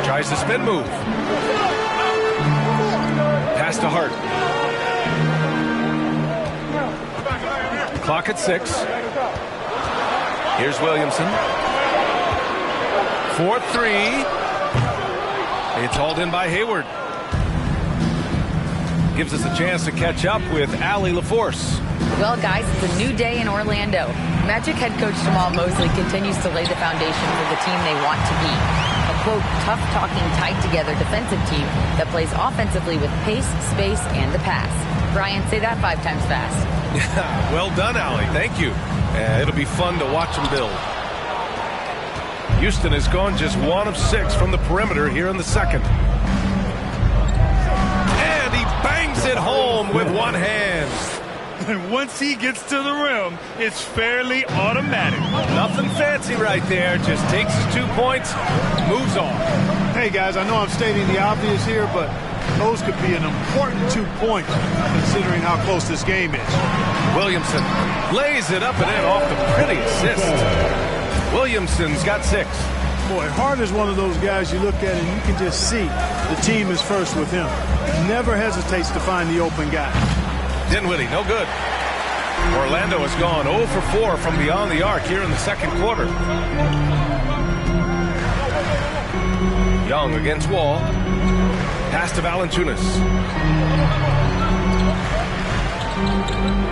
Tries the spin move. Pass to Hart. Clock at 6. Here's Williamson. 4-3. It's hauled in by Hayward. Gives us a chance to catch up with Allie LaForce. Well, guys, it's a new day in Orlando. Magic head coach Jamal Mosley continues to lay the foundation for the team they want to be. A, quote, tough-talking, tied-together defensive team that plays offensively with pace, space, and the pass. Brian, say that 5 times fast. Well done, Allie. Thank you. It'll be fun to watch them build. Houston has gone just 1 of 6 from the perimeter here in the second. And he bangs it home with one hand. And once he gets to the rim, it's fairly automatic. Nothing fancy right there. Just takes his 2 points, moves on. Hey, guys, I know I'm stating the obvious here, but those could be an important 2 points considering how close this game is. Williamson lays it up and in off the pretty assist. Williamson's got 6. Boy, Hart is one of those guys you look at and you can just see the team is first with him. Never hesitates to find the open guy. Dinwiddie, no good. Orlando has gone 0 for 4 from beyond the arc here in the second quarter. Young against Wall. Pass to Valanciunas.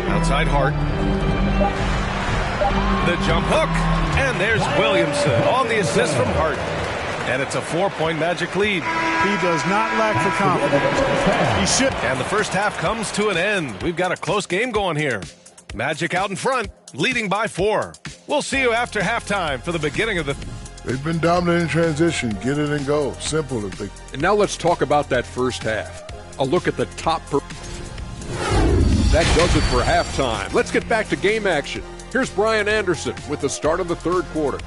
Outside Hart. The jump hook. And there's Williamson on the assist from Hart. And it's a 4-point Magic lead. He does not lack for confidence. He should. And the first half comes to an end. We've got a close game going here. Magic out in front, leading by 4. We'll see you after halftime for the beginning of the... They've been dominant in transition. Get it and go. Simple. And now let's talk about that first half. A look at the top... That does it for halftime. Let's get back to game action. Here's Brian Anderson with the start of the third quarter.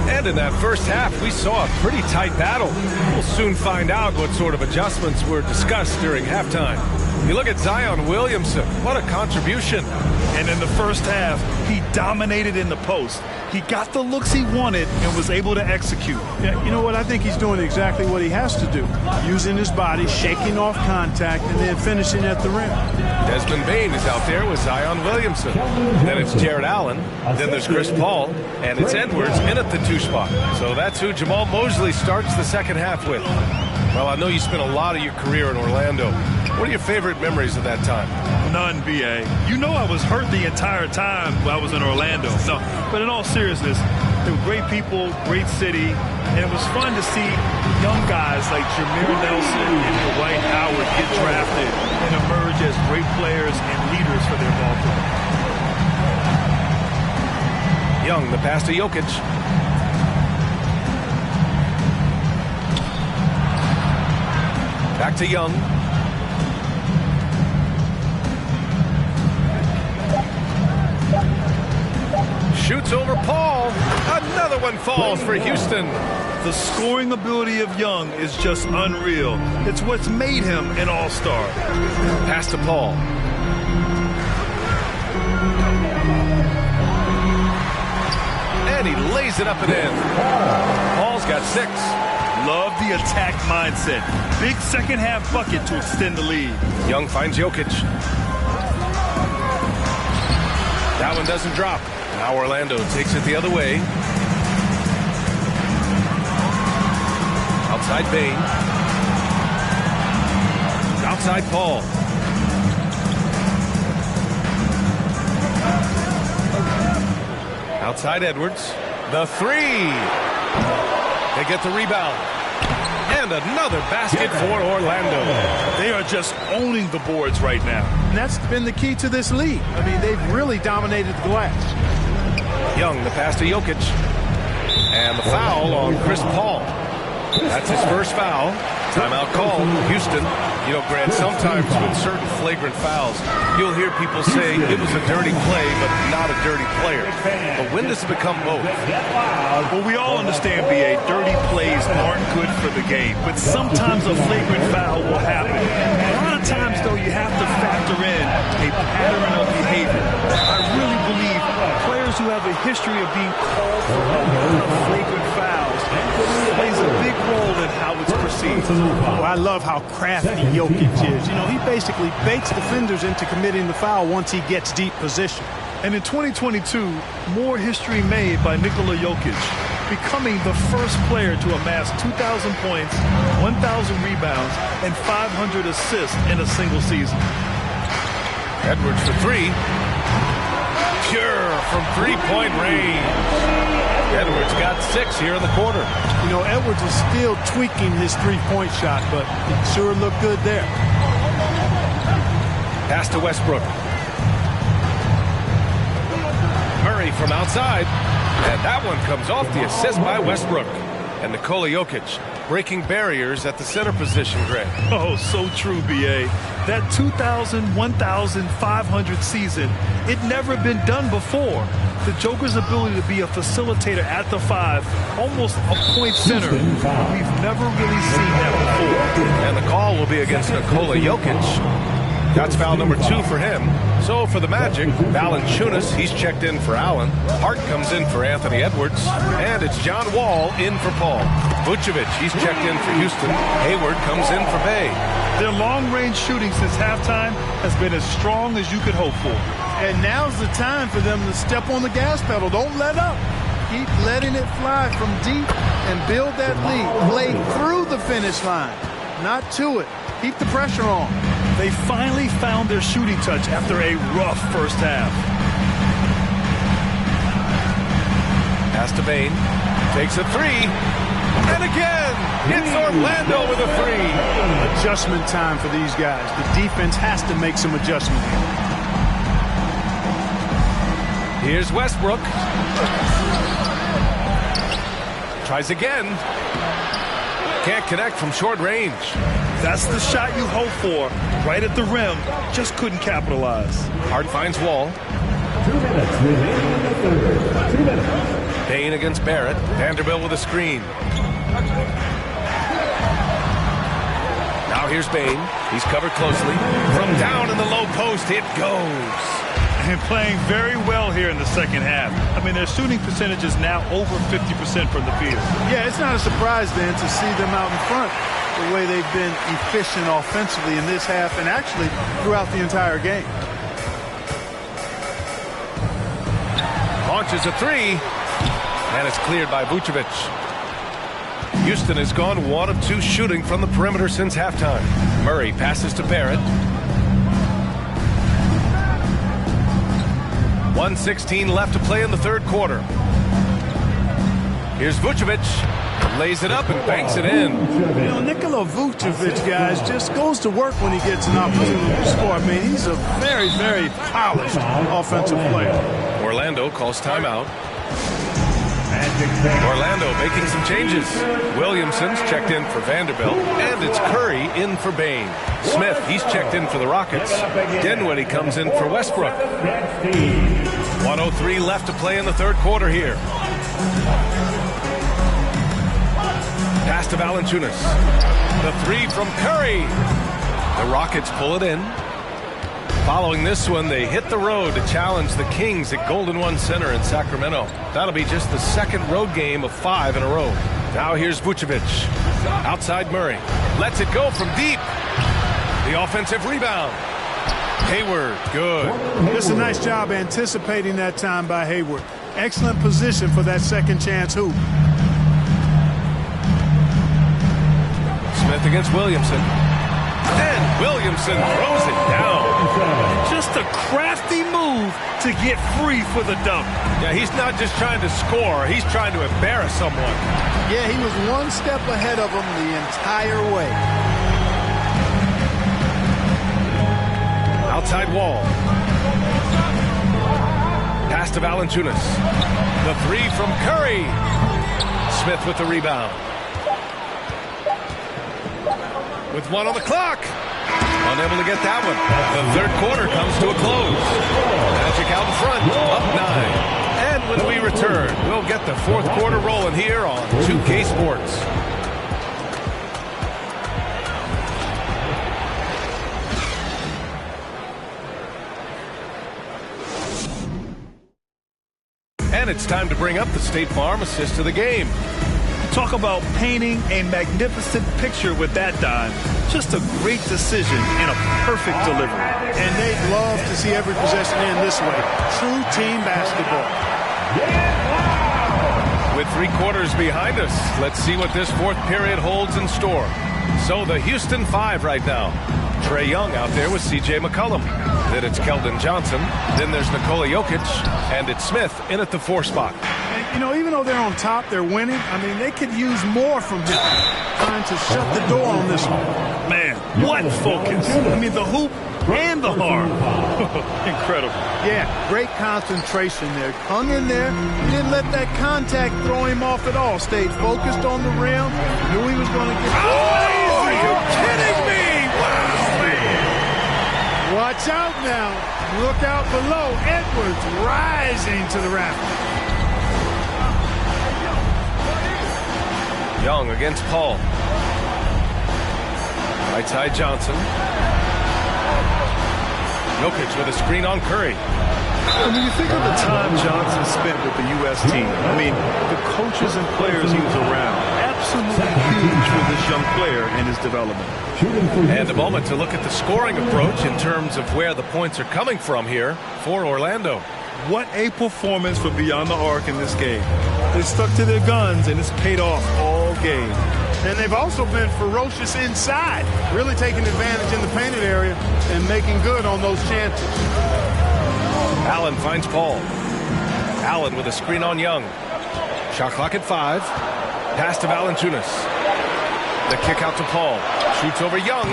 And in that first half, we saw a pretty tight battle. We'll soon find out what sort of adjustments were discussed during halftime. You look at Zion Williamson, what a contribution. And in the first half, he dominated in the post. He got the looks he wanted and was able to execute. Yeah, you know what? I think he's doing exactly what he has to do. Using his body, shaking off contact, and then finishing at the rim. Desmond Bane is out there with Zion Williamson. Then it's Jared Allen. Then there's Chris Paul. And it's Edwards in at the 2 spot. So that's who Jamal Mosley starts the second half with. Well, I know you spent a lot of your career in Orlando. What are your favorite memories of that time? None, B.A. You know I was hurt the entire time while I was in Orlando. No, but in all seriousness, they were great people, great city, and it was fun to see young guys like Jameer Nelson and Dwight Howard get drafted and emerge as great players and leaders for their ball club. Young, the pass to Jokic. Back to Young. Shoots over Paul. Another one falls for Houston. The scoring ability of Young is just unreal. It's what's made him an all-star. Pass to Paul. And he lays it up and in. Paul's got 6. Love the attack mindset. Big second half bucket to extend the lead. Young finds Jokic. That one doesn't drop. Now Orlando takes it the other way. Outside Bane. Outside Paul. Outside Edwards. The 3. They get the rebound. And another basket for Orlando. They are just owning the boards right now. And that's been the key to this league. I mean, they've really dominated the glass. Young, the pass to Jokic. And the foul on Chris Paul. That's his first foul. Timeout called. Houston. You know, Grant, sometimes with certain flagrant fouls, you'll hear people say it was a dirty play, but not a dirty player. But when does it become both? Well, we all understand, B.A., dirty plays aren't good for the game, but sometimes a flagrant foul will happen. A lot of times, though, you have to factor in a pattern of behavior. I really believe players who have a history of being called for flagrant fouls plays a big role in how it's perceived. Well, I love how crafty Jokic is. You know, he basically baits defenders into committing the foul once he gets deep position. And in 2022, more history made by Nikola Jokic, becoming the first player to amass 2,000 points, 1,000 rebounds, and 500 assists in a single season. Edwards for 3. Pure from three-point range. Edwards got 6 here in the quarter. You know, Edwards is still tweaking his three-point shot, but it sure looked good there. Pass to Westbrook. Murray from outside. And that one comes off the assist by Westbrook. And Nikola Jokic breaking barriers at the center position, Greg. Oh, so true, B.A. That 2,000, 1,500 season, it never been done before. The Joker's ability to be a facilitator at the 5, almost a point center. We've never really seen that before. And the call will be against Nikola Jokic. That's foul number 2 for him. So for the Magic, Valanciunas, he's checked in for Allen. Hart comes in for Anthony Edwards. And it's John Wall in for Paul. Vucevic, he's checked in for Houston. Hayward comes in for Bay. Their long-range shooting since halftime has been as strong as you could hope for. And now's the time for them to step on the gas pedal. Don't let up. Keep letting it fly from deep and build that lead. Play through the finish line, not to it. Keep the pressure on. They finally found their shooting touch after a rough first half. Pass to Bane. Takes a three. And again, it's Orlando with a three. Adjustment time for these guys. The defense has to make some adjustment here. Here's Westbrook. Tries again. Can't connect from short range. That's the shot you hope for. Right at the rim. Just couldn't capitalize. Hart finds Wall. 2 minutes remaining in the third. 2 minutes. Bane against Barrett. Vanderbilt with a screen. Now here's Bane. He's covered closely. From down in the low post, it goes. And playing very well here in the second half. I mean, their shooting percentage is now over 50% from the field. Yeah, it's not a surprise then to see them out in front the way they've been efficient offensively in this half and actually throughout the entire game. Launches a three, and it's cleared by Vucevic. Houston has gone 1 of 2 shooting from the perimeter since halftime. Murray passes to Barrett. 1:16 left to play in the third quarter. Here's Vucevic. Lays it up and banks it in. You know, Nikola Vucevic, guys, just goes to work when he gets an opportunity to score. I mean, he's a very, very polished offensive player. Orlando calls timeout. Orlando making some changes. Williamson's checked in for Vanderbilt, and it's Curry in for Bane. Smith, he's checked in for the Rockets. Dinwiddie comes in for Westbrook. 1:03 left to play in the third quarter here. Pass to Valanciunas. The three from Curry. The Rockets pull it in. Following this one, they hit the road to challenge the Kings at Golden One Center in Sacramento. That'll be just the second road game of 5 in a row. Now here's Vucevic. Outside Murray. Lets it go from deep. The offensive rebound. Hayward, good. Just a nice job anticipating that time by Hayward. Excellent position for that second chance hoop. Smith against Williamson. And Williamson throws it down. Just a crafty move to get free for the dunk. Yeah, he's not just trying to score. He's trying to embarrass someone. Yeah, he was one step ahead of him the entire way. Outside Wall. Pass to Valanciunas. The three from Curry. Smith with the rebound. With 1 on the clock. Unable to get that one. The third quarter comes to a close. Magic out in front, up 9. And when we return, we'll get the fourth quarter rolling here on 2K Sports. And it's time to bring up the State Farm assist of the game. Talk about painting a magnificent picture with that dime. Just a great decision and a perfect delivery. And they'd love to see every possession end this way. True team basketball. With 3 quarters behind us, let's see what this fourth period holds in store. So the Houston 5 right now. Trae Young out there with C.J. McCollum. Then it's Keldon Johnson. Then there's Nikola Jokic. And it's Smith in at the 4 spot. And, you know, even though they're on top, they're winning. I mean, they could use more from him. Trying to shut the door on this one. Man, what focus. I mean, the hoop and the arm. Incredible. Yeah, great concentration there. Hung in there. He didn't let that contact throw him off at all. Stayed focused on the rim. Knew he was going to get... Oh, are you kidding me? Watch out now. Look out below. Edwards rising to the rafters. Young against Paul. Right side Johnson. Jokic with a screen on Curry. And when you think of the time Johnson spent with the U.S. team, I mean, the coaches and players he was around, absolutely huge for this young player and his development. And a moment to look at the scoring approach in terms of where the points are coming from here for Orlando. What a performance for Beyond the Arc in this game. They stuck to their guns, and it's paid off all game. And they've also been ferocious inside, really taking advantage in the painted area and making good on those chances. Allen finds Paul. Allen with a screen on Young. Shot clock at 5. Pass to Valanciunas. The kick out to Paul. Shoots over Young.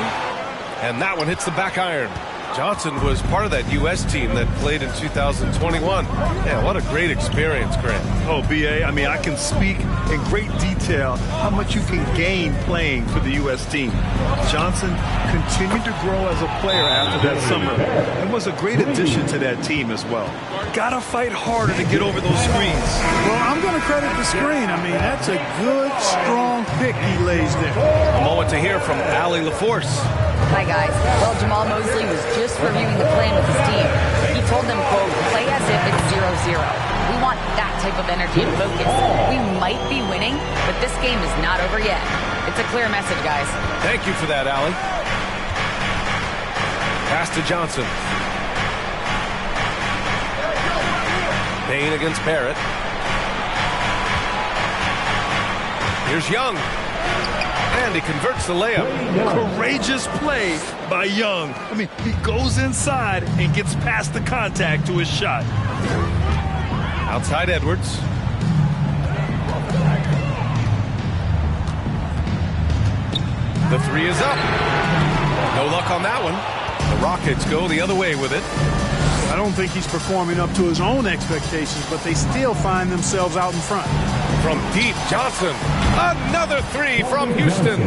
And that one hits the back iron. Johnson was part of that U.S. team that played in 2021. Yeah, what a great experience, Grant. Oh, B.A., I mean, I can speak in great detail how much you can gain playing for the U.S. team. Johnson continued to grow as a player after that summer and was a great addition to that team as well. Gotta fight harder to get over those screens. Well, I'm going to credit the screen. I mean, that's a good, strong pick he lays there. A moment to hear from Allie LaForce. Hi, guys. Well, Jamal Mosley was just reviewing the plan with his team. He told them, quote, play as if it's 0-0. We want that type of energy and focus. We might be winning, but this game is not over yet. It's a clear message, guys. Thank you for that, Allie. Pass to Johnson. Payne against Barrett. Here's Young. And he converts the layup. Courageous play by Young. I mean, he goes inside and gets past the contact to his shot. Outside Edwards. The three is up. No luck on that one. The Rockets go the other way with it. I don't think he's performing up to his own expectations, but they still find themselves out in front. From deep, Johnson. Another three from Houston.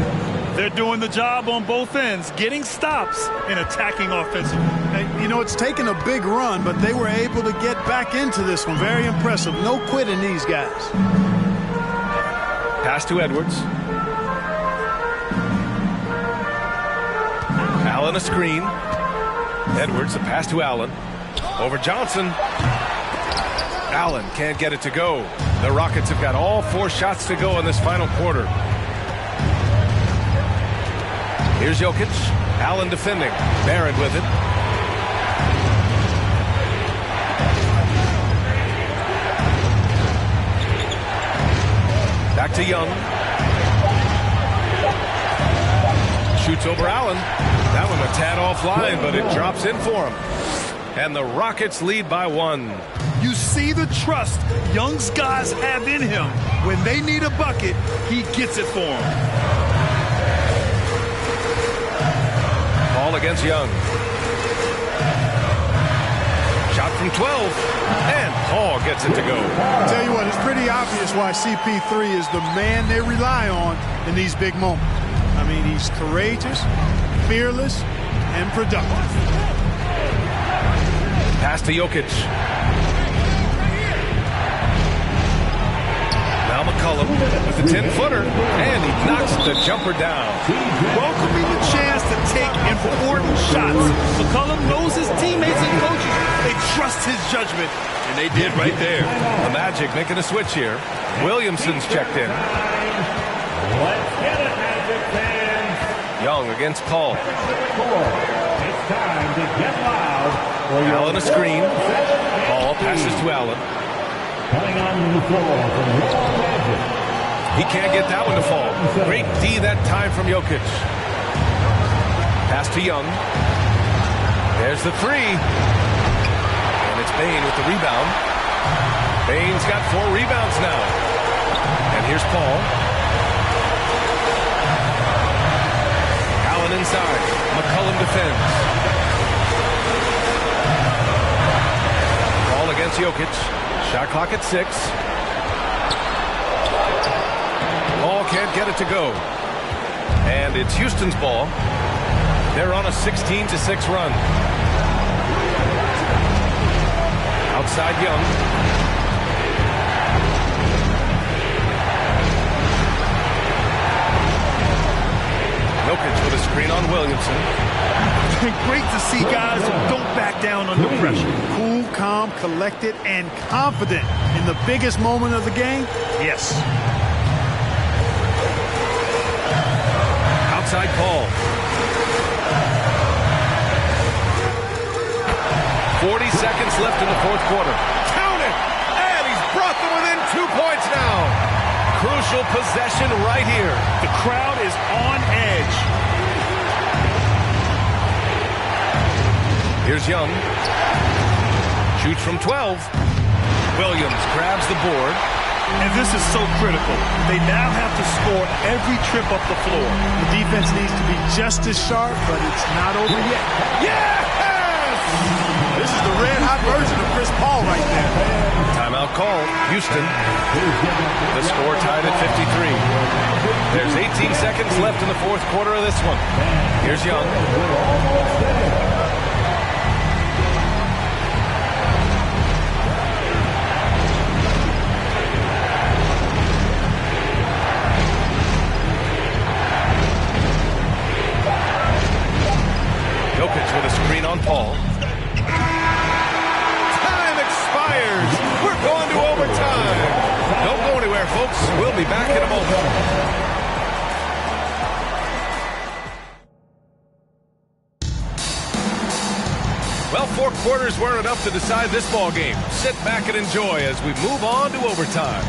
They're doing the job on both ends, getting stops and attacking offensively. Hey, you know, it's taken a big run, but they were able to get back into this one. Very impressive. No quitting these guys. Pass to Edwards. Allen a screen. Edwards, a pass to Allen. Over Johnson. Allen can't get it to go. The Rockets have got all 4 shots to go in this final quarter. Here's Jokic. Allen defending. Barrett with it. Back to Young. Shoots over Allen. That one a tad offline, but it drops in for him. And the Rockets lead by 1. You see the trust Young's guys have in him. When they need a bucket, he gets it for them. Ball against Young. Shot from 12. And Paul gets it to go. I'll tell you what, it's pretty obvious why CP3 is the man they rely on in these big moments. I mean, he's courageous, fearless, and productive. Pass to Jokic. Now McCollum with the 10-footer, and he knocks the jumper down. Welcoming the chance to take important shots. McCollum knows his teammates and coaches. They trust his judgment, and they did right there. The Magic making a switch here. Williamson's checked in. Let's get it, Magic fans. Young against Paul. It's time to get loud. Allen a screen. Paul passes to Allen. Coming on the floor from Real Magic. He can't get that one to fall. Great D that time from Jokic. Pass to Young. There's the 3. And it's Payne with the rebound. Payne's got 4 rebounds now. And here's Paul. Allen inside. McCollum defends. Ball against Jokic. Shot clock at 6. Paul can't get it to go. And it's Houston's ball. They're on a 16-6 run. Outside Young. Jokic with a screen on Williamson. Great to see guys who don't back down under pressure. Cool, calm, collected, and confident in the biggest moment of the game. Yes. Outside call. 40 seconds left in the fourth quarter. Count it! And he's brought them within 2 points now. Crucial possession right here. The crowd is on edge. Here's Young. Shoots from 12. Williams grabs the board. And this is so critical. They now have to score every trip up the floor. The defense needs to be just as sharp, but it's not over yet. Yes! This is the red-hot version of Chris Paul right there. Timeout call. Houston. The score tied at 53. There's 18 seconds left in the fourth quarter of this one. Here's Young. Jokic with a screen on Paul. Time expires. We're going to overtime. Don't go anywhere, folks. We'll be back in a moment. Well, 4 quarters weren't enough to decide this ball game. Sit back and enjoy as we move on to overtime.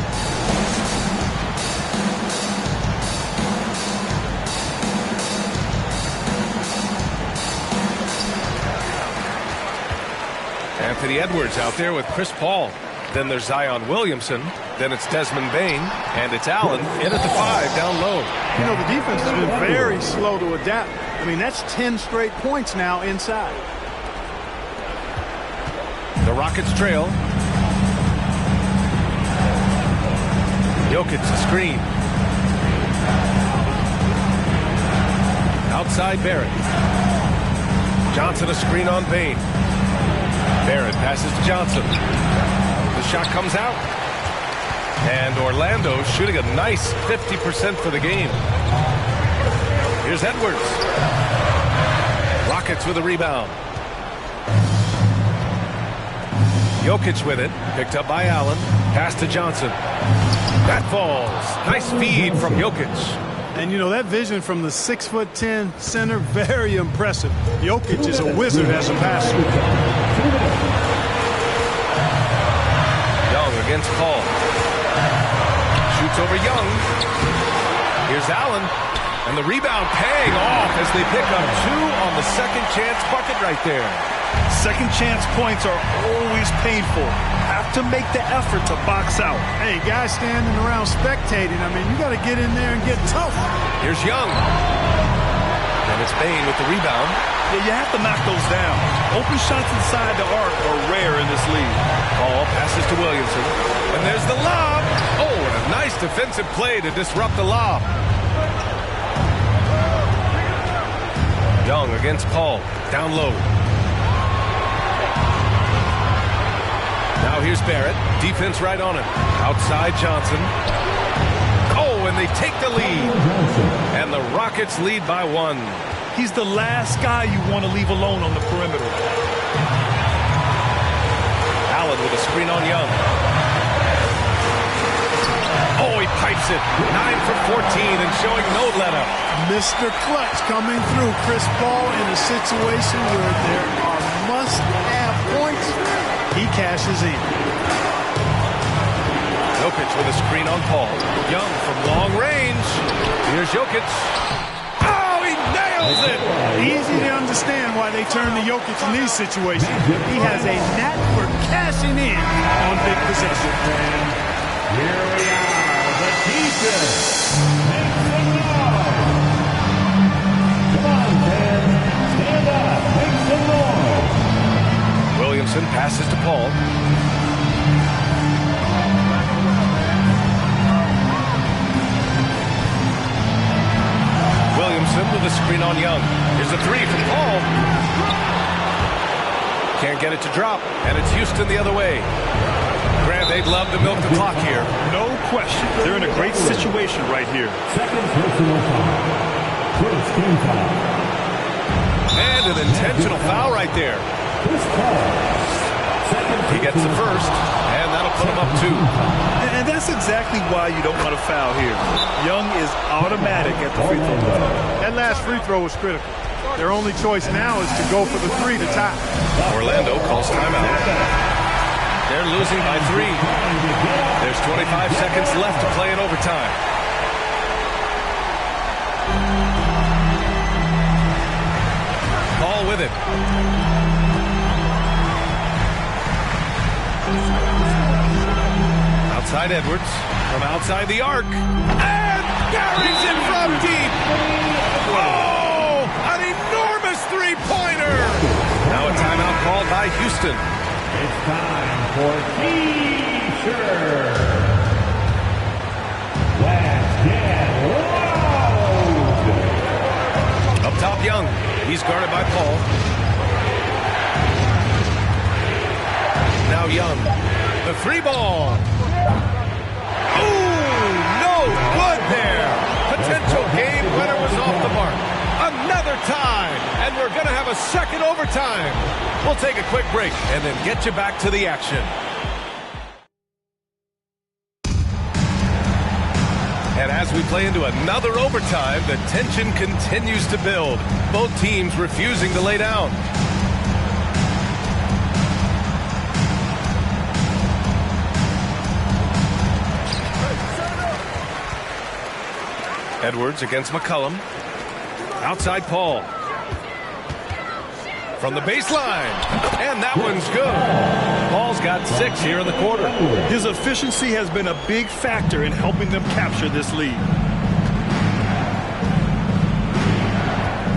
Anthony Edwards out there with Chris Paul. Then there's Zion Williamson. Then it's Desmond Bane. And it's Allen in at the 5 down low. You know, the defense has been very slow to adapt. I mean, that's 10 straight points now inside. The Rockets trail. Jokic a screen. Outside Barrett. Johnson a screen on Bane. Barrett passes to Johnson. The shot comes out. And Orlando shooting a nice 50% for the game. Here's Edwards. Rockets with a rebound. Jokic with it. Picked up by Allen. Pass to Johnson. That falls. Nice feed from Jokic. And, you know, that vision from the 6'10" center, very impressive. Jokic is a wizard as a passer. Young against Paul. Shoots over Young. Here's Allen. And the rebound paying off as they pick up 2 on the second chance bucket right there. Second chance points are always painful. Have to make the effort to box out. Hey, guys standing around spectating, I mean, you got to get in there and get tough. Here's Young. And it's Bane with the rebound. Yeah, you have to knock those down. Open shots inside the arc are rare in this league. Paul passes to Williamson. And there's the lob. Oh, and a nice defensive play to disrupt the lob. Young against Paul. Down low. Now here's Barrett. Defense right on him. Outside Johnson. Oh, and they take the lead. And the Rockets lead by 1. He's the last guy you want to leave alone on the perimeter. Allen with a screen on Young. Oh, he pipes it. 9 for 14 and showing no let-up. Mr. Clutch coming through. Chris Paul in a situation where there are must-have points. He cashes in. Jokic with a screen on Paul. Young from long range. Here's Jokic. Oh, he nails it! Easy to understand why they turn to Jokic in these situations. He has a knack for cashing in on big possessions. Here we are, the teacher. Make some noise. Come on, fans. Stand up. Make some noise. Williamson passes to Paul. Williamson with a screen on Young. Here's a 3 from Paul. Can't get it to drop, and it's Houston the other way. Grant, they'd love to milk the clock here. No question. They're in a great situation right here. Second personal foul. First team foul. And an intentional foul right there. He gets the first, and that'll put him up 2. And that's exactly why you don't want to foul here. Young is automatic at the free throw line. That last free throw was critical. Their only choice now is to go for the 3 to tie. Orlando calls timeout. They're losing by 3. There's 25 seconds left to play in overtime. Ball with it. Outside Edwards, from outside the arc, and buries it from deep. Oh, an enormous three-pointer. Now a timeout called by Houston. It's time for T-shirt. Let's get loud. Up top, Young. He's guarded by Paul. Now Young. The 3 ball. Oh, no good there. Potential game winner was off the mark. Another tie, and we're going to have a second overtime. We'll take a quick break and then get you back to the action. And as we play into another overtime, the tension continues to build. Both teams refusing to lay down. Edwards against McCollum. Outside Paul. From the baseline. And that one's good. Paul's got 6 here in the quarter. His efficiency has been a big factor in helping them capture this lead.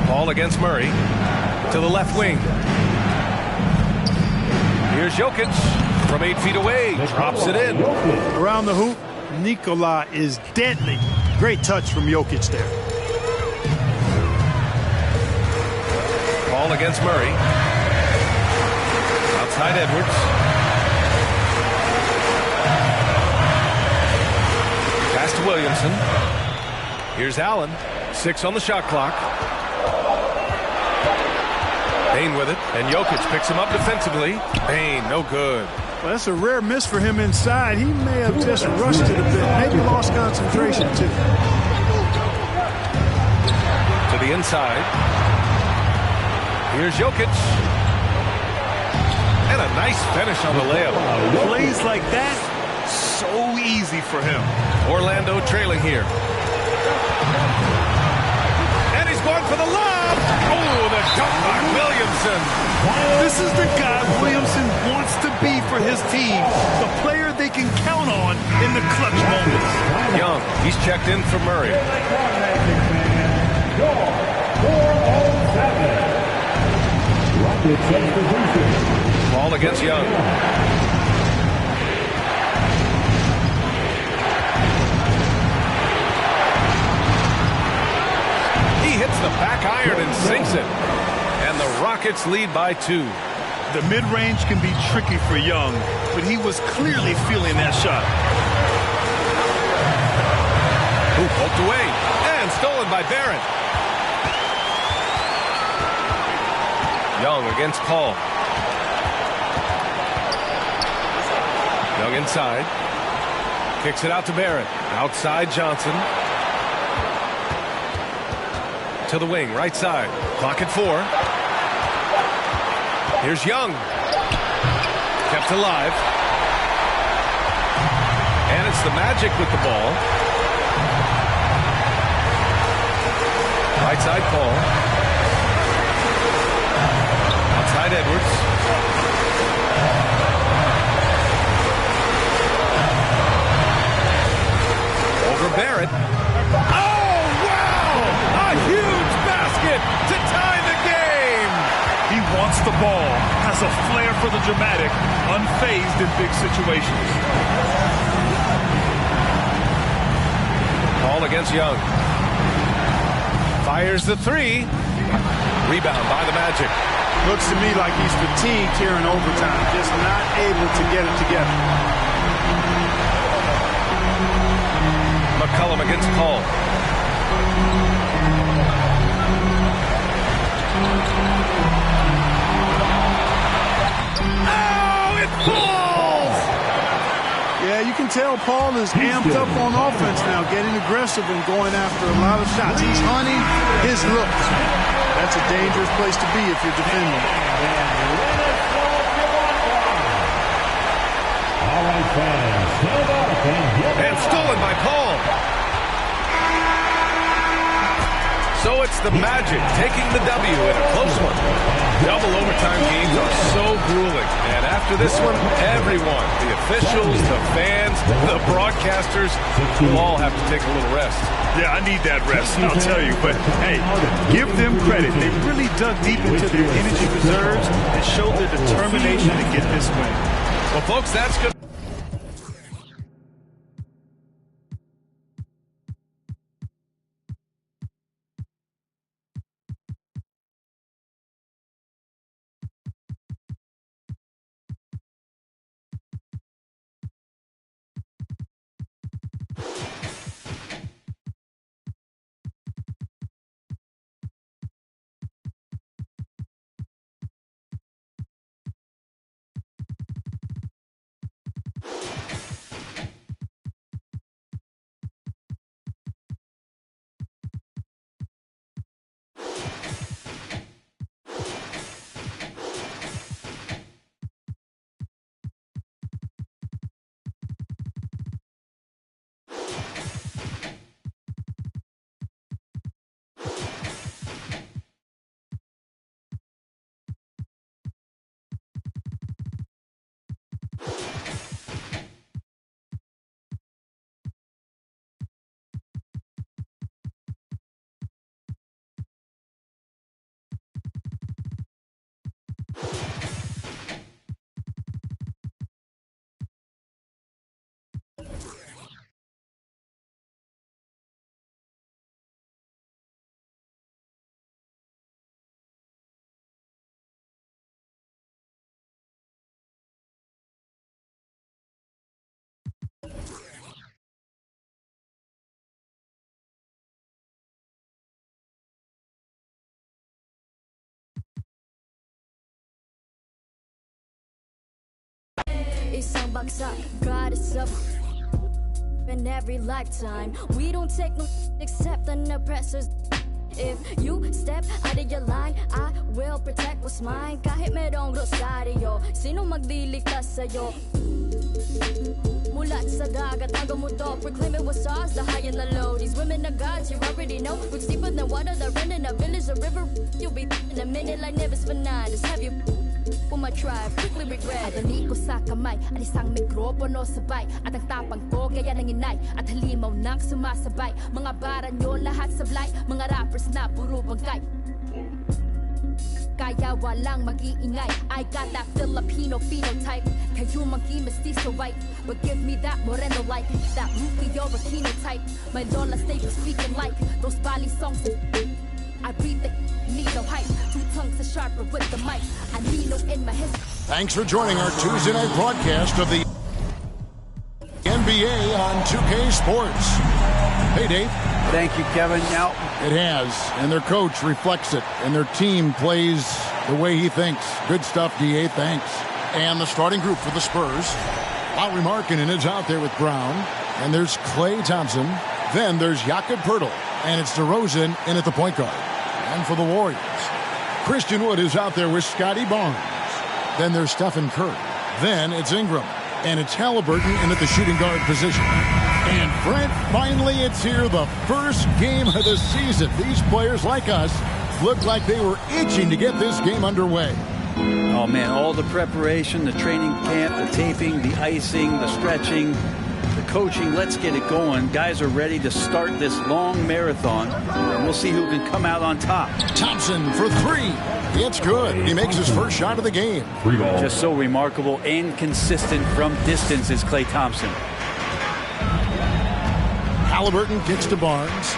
Paul against Murray. To the left wing. Here's Jokic. From 8 feet away. Drops it in. Around the hoop, Nikola is deadly. Great touch from Jokic there. Paul against Murray. Outside Edwards. Pass to Williamson. Here's Allen. 6 on the shot clock. Payne with it, and Jokic picks him up defensively. Payne, no good. Well, that's a rare miss for him inside. He may have just rushed it a bit. Maybe lost concentration, too. To the inside. Here's Jokic. And a nice finish on the layup. Plays like that, so easy for him. Orlando trailing here. And he's going for the lob. Oh, the dunk by Williamson. This is the guy Williamson wants to be for his team. The player they can count on in the clutch moments. Young, he's checked in for Murray. Ball against Young. He hits the back iron and sinks it. And the Rockets lead by 2. The mid-range can be tricky for Young, but he was clearly feeling that shot. Who poked away and stolen by Barrett. Young against Paul. Young inside. Kicks it out to Barrett. Outside Johnson. To the wing, right side. Clock at 4. Here's Young. Kept alive. And it's the Magic with the ball. Right side Paul. Outside Edwards. Over Barrett. Oh, wow! A huge basket to tie the game! He wants the ball, has a flair for the dramatic, unfazed in big situations. Paul against Young. Fires the 3. Rebound by the Magic. Looks to me like he's fatigued here in overtime, just not able to get it together. McCollum against Paul. Yeah, you can tell Paul is amped up on offense now, getting aggressive and going after a lot of shots. He's hunting his looks. That's a dangerous place to be if you're defending. All right, fans, stand up And stolen by Paul. So it's the Magic taking the W in a close one. Double overtime games are so grueling. And after this one, everyone, the officials, the fans, the broadcasters, will all have to take a little rest. Yeah, I need that rest, I'll tell you. But, hey, give them credit. They really dug deep into their energy reserves and showed their determination to get this win. Well, folks, that's good. Isang bagsak, God is up in every lifetime. We don't take no except the oppressors. If you step out of your line, I will protect what's mine. Kahit merong rosaryo, sino magliligtas sa'yo? Mulat sa dagat hanggang mundo, proclaim it was ours, the high and the low. These women are gods, you already know. Roots deeper than water that run in a village, a river. You'll be in a minute like Nevis for 9. Just have you for my tribe, quickly regret. Adani ko sa kamay, alisang mikropono sabay. At ang tapang ko kaya nanginay, at halimaw nang sumasabay. Mga baran nyo lahat sablay, mga rappers na puro bangkay. Kaya walang mag-iingay, I got that Filipino phenotype. Kayo monkey mestizo white, but give me that moreno like that rookie or Aquino type. My Lola stay speaking like those Bali songs. I breathe it, need no hype. Two tongues are sharper with the mic. I need no in my history. Thanks for joining our Tuesday night broadcast of the NBA on 2K Sports. Hey, Dave. Thank you, Kevin. Now, it has, and their coach reflects it, and their team plays the way he thinks. Good stuff, DA. Thanks. And the starting group for the Spurs. Lauri Markkanen is out there with Brown, and there's Klay Thompson. Then there's Jakob Poeltl, and it's DeRozan in at the point guard. And for the Warriors, Christian Wood is out there with Scotty Barnes. Then there's Stephen Curry. Then it's Ingram, and it's Halliburton in at the shooting guard position. And Brent, finally it's here, the first game of the season. These players, like us, looked like they were itching to get this game underway. Oh, man, all the preparation, the training camp, the taping, the icing, the stretching, the coaching, let's get it going. Guys are ready to start this long marathon, and we'll see who can come out on top. Thompson for three. It's good. He makes his first shot of the game. Just so remarkable and consistent from distance is Klay Thompson. Halliburton gets to Barnes.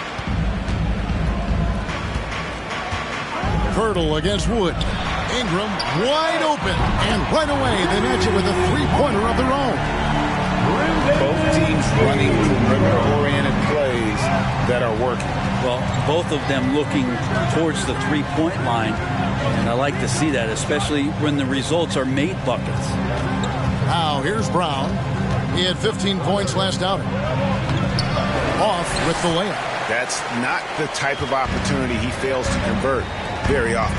Poeltl against Wood. Ingram wide open. And right away they match it with a three-pointer of their own. Both teams running perimeter-oriented plays that are working. Well, both of them looking towards the three-point line. And I like to see that, especially when the results are made buckets. Now here's Brown. He had 15 points last outing. Off with the layup. That's not the type of opportunity he fails to convert very often.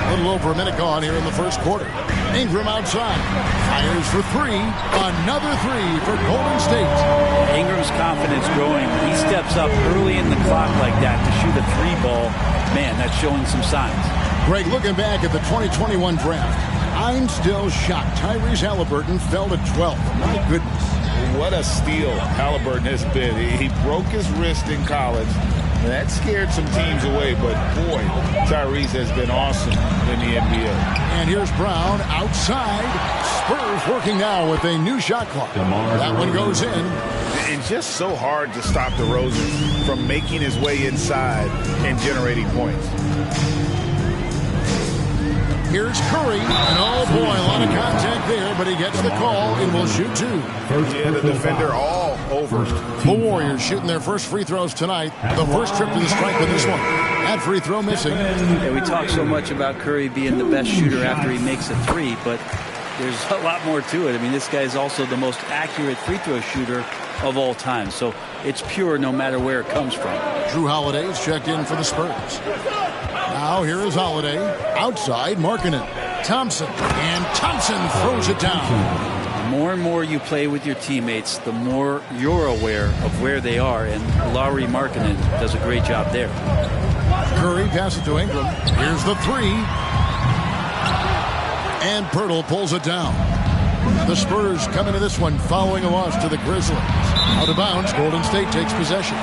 A little over a minute gone here in the first quarter. Ingram outside. Fires for three. Another three for Golden State. Ingram's confidence growing. He steps up early in the clock like that to shoot a three ball. Man, that's showing some signs. Greg, looking back at the 2021 draft, I'm still shocked Tyrese Halliburton fell to 12th. My goodness. What a steal Halliburton has been. He broke his wrist in college. That scared some teams away, but boy, Tyrese has been awesome in the NBA. And here's Brown outside. Spurs working now with a new shot clock. That one goes in. It's just so hard to stop DeRozan from making his way inside and generating points. Here's Curry. And oh boy, a lot of contact there, but he gets the call and will shoot two. Yeah, the defender all over. The Warriors shooting their first free throws tonight. The first trip to the stripe with this one. That free throw missing. Yeah, we talk so much about Curry being the best shooter after he makes a three, but there's a lot more to it. I mean, this guy is also the most accurate free throw shooter of all time. So it's pure no matter where it comes from. Drew Holiday's checked in for the Spurs. Now here is Holiday. Outside, Markkanen. Thompson. And Thompson throws it down. The more and more you play with your teammates, the more you're aware of where they are. And Lauri Markkanen does a great job there. Curry passes to Ingram. Here's the three. And Pirtle pulls it down. The Spurs come into this one following a loss to the Grizzlies. Out of bounds, Golden State takes possession.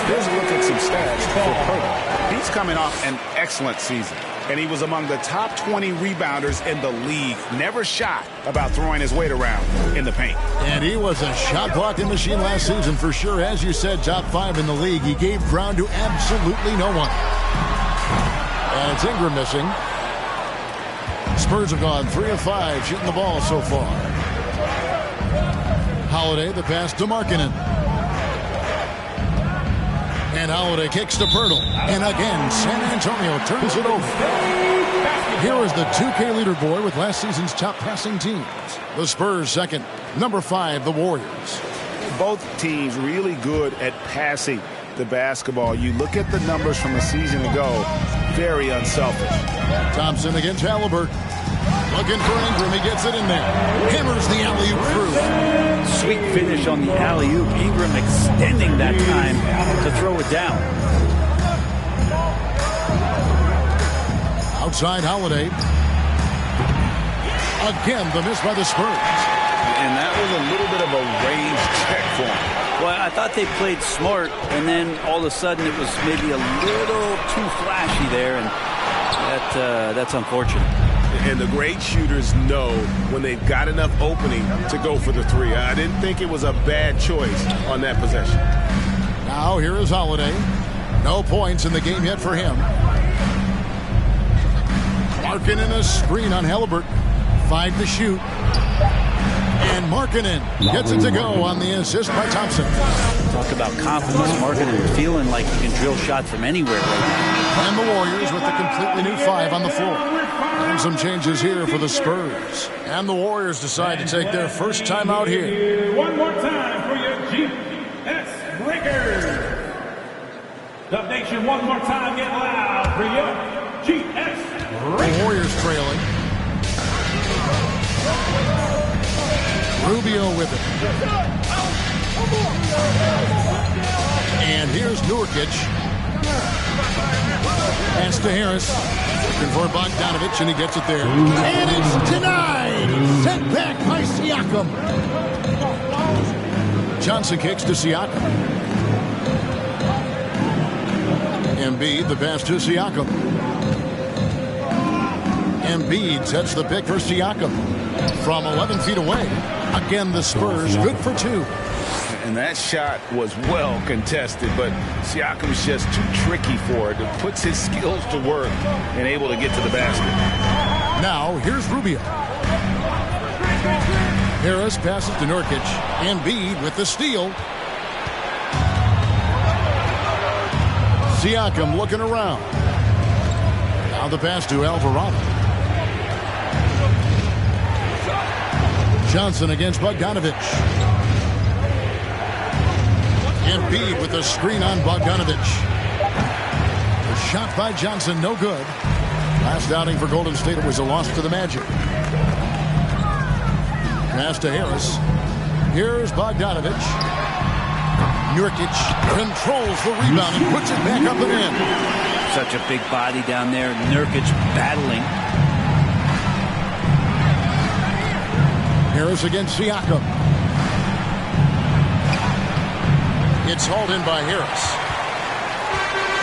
Here's a look at some stats for Pirtle. He's coming off an excellent season, and he was among the top 20 rebounders in the league. Never shy about throwing his weight around in the paint. And he was a shot blocking machine last season for sure. As you said, top 5 in the league. He gave ground to absolutely no one. And it's Ingram missing. Spurs have gone 3 of 5 shooting the ball so far. Holiday, the pass to Markkanen. And Holiday kicks to Pirtle. And again, San Antonio turns it over. Here is the 2K leaderboard with last season's top passing teams. The Spurs second. Number 5, the Warriors. Both teams really good at passing the basketball. You look at the numbers from a season ago, very unselfish. Thompson against Halliburton. Looking for Ingram. He gets it in there. Hammers the alley-oop through. Sweet finish on the alley-oop. Ingram extending that time to throw it down. Outside Holiday. Again, the miss by the Spurs. And that was a little bit of a range check for him. Well, I thought they played smart, and then all of a sudden it was maybe a little too flashy there, and that's unfortunate. And the great shooters know when they've got enough opening to go for the three. I didn't think it was a bad choice on that possession. Now here is Holiday. No points in the game yet for him. Markkanen a screen on Halliburton. 5 to shoot. And Markkanen gets it to go on the assist by Thompson. Talk about confidence. Markkanen feeling like he can drill shots from anywhere right now. And the Warriors with a completely new 5 on the floor. And some changes here for the Spurs. And the Warriors decide to take their first time out here. One more time for your GS Breakers. The nation, one more time, get loud for your GS Breakers. The Warriors trailing. Rubio with it. And here's Nurkic. Pass to Harris. Looking for Bogdanovich, and he gets it there. And it's denied. Sent back by Siakam. Johnson kicks to Siakam. Embiid, the pass to Siakam. Embiid sets the pick for Siakam. From 11 feet away. Again, the Spurs good for 2. And that shot was well contested, but Siakam's just too tricky for it. It puts his skills to work and able to get to the basket. Now, here's Rubio. Harris passes to Nurkic. Embiid with the steal. Siakam looking around. Now the pass to Alvarado. Johnson against Bogdanovich. Embiid with a screen on Bogdanovich. The shot by Johnson, no good. Last outing for Golden State, it was a loss to the Magic. Pass to Harris. Here's Bogdanovich. Nurkic controls the rebound and puts it back up and in. Such a big body down there. Nurkic battling. Harris against Siakam. It's hauled in by Harris.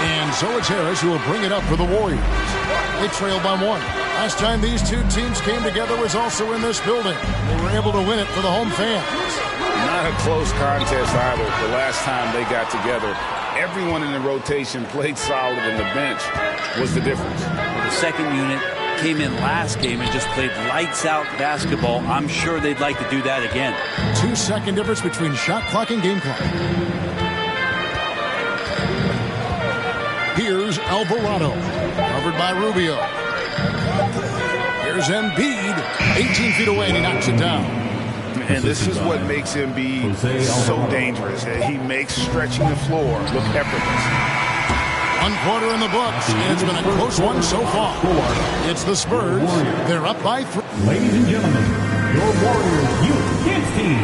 And so it's Harris who will bring it up for the Warriors. They trail by 1. Last time these two teams came together was also in this building. They were able to win it for the home fans. Not a close contest either. The last time they got together, everyone in the rotation played solid, and the bench was the difference. The second unit came in last game and just played lights out basketball. I'm sure they'd like to do that again. 2-second difference between shot clock and game clock. Here's Alvarado, covered by Rubio. Here's Embiid, 18 feet away, and he knocks it down. And this is what makes Embiid so dangerous. He makes stretching the floor look effortless. 1 quarter in the books, and it's been a close one so far. It's the Spurs. They're up by 3. Ladies and gentlemen, your Warriors Youth Kids team.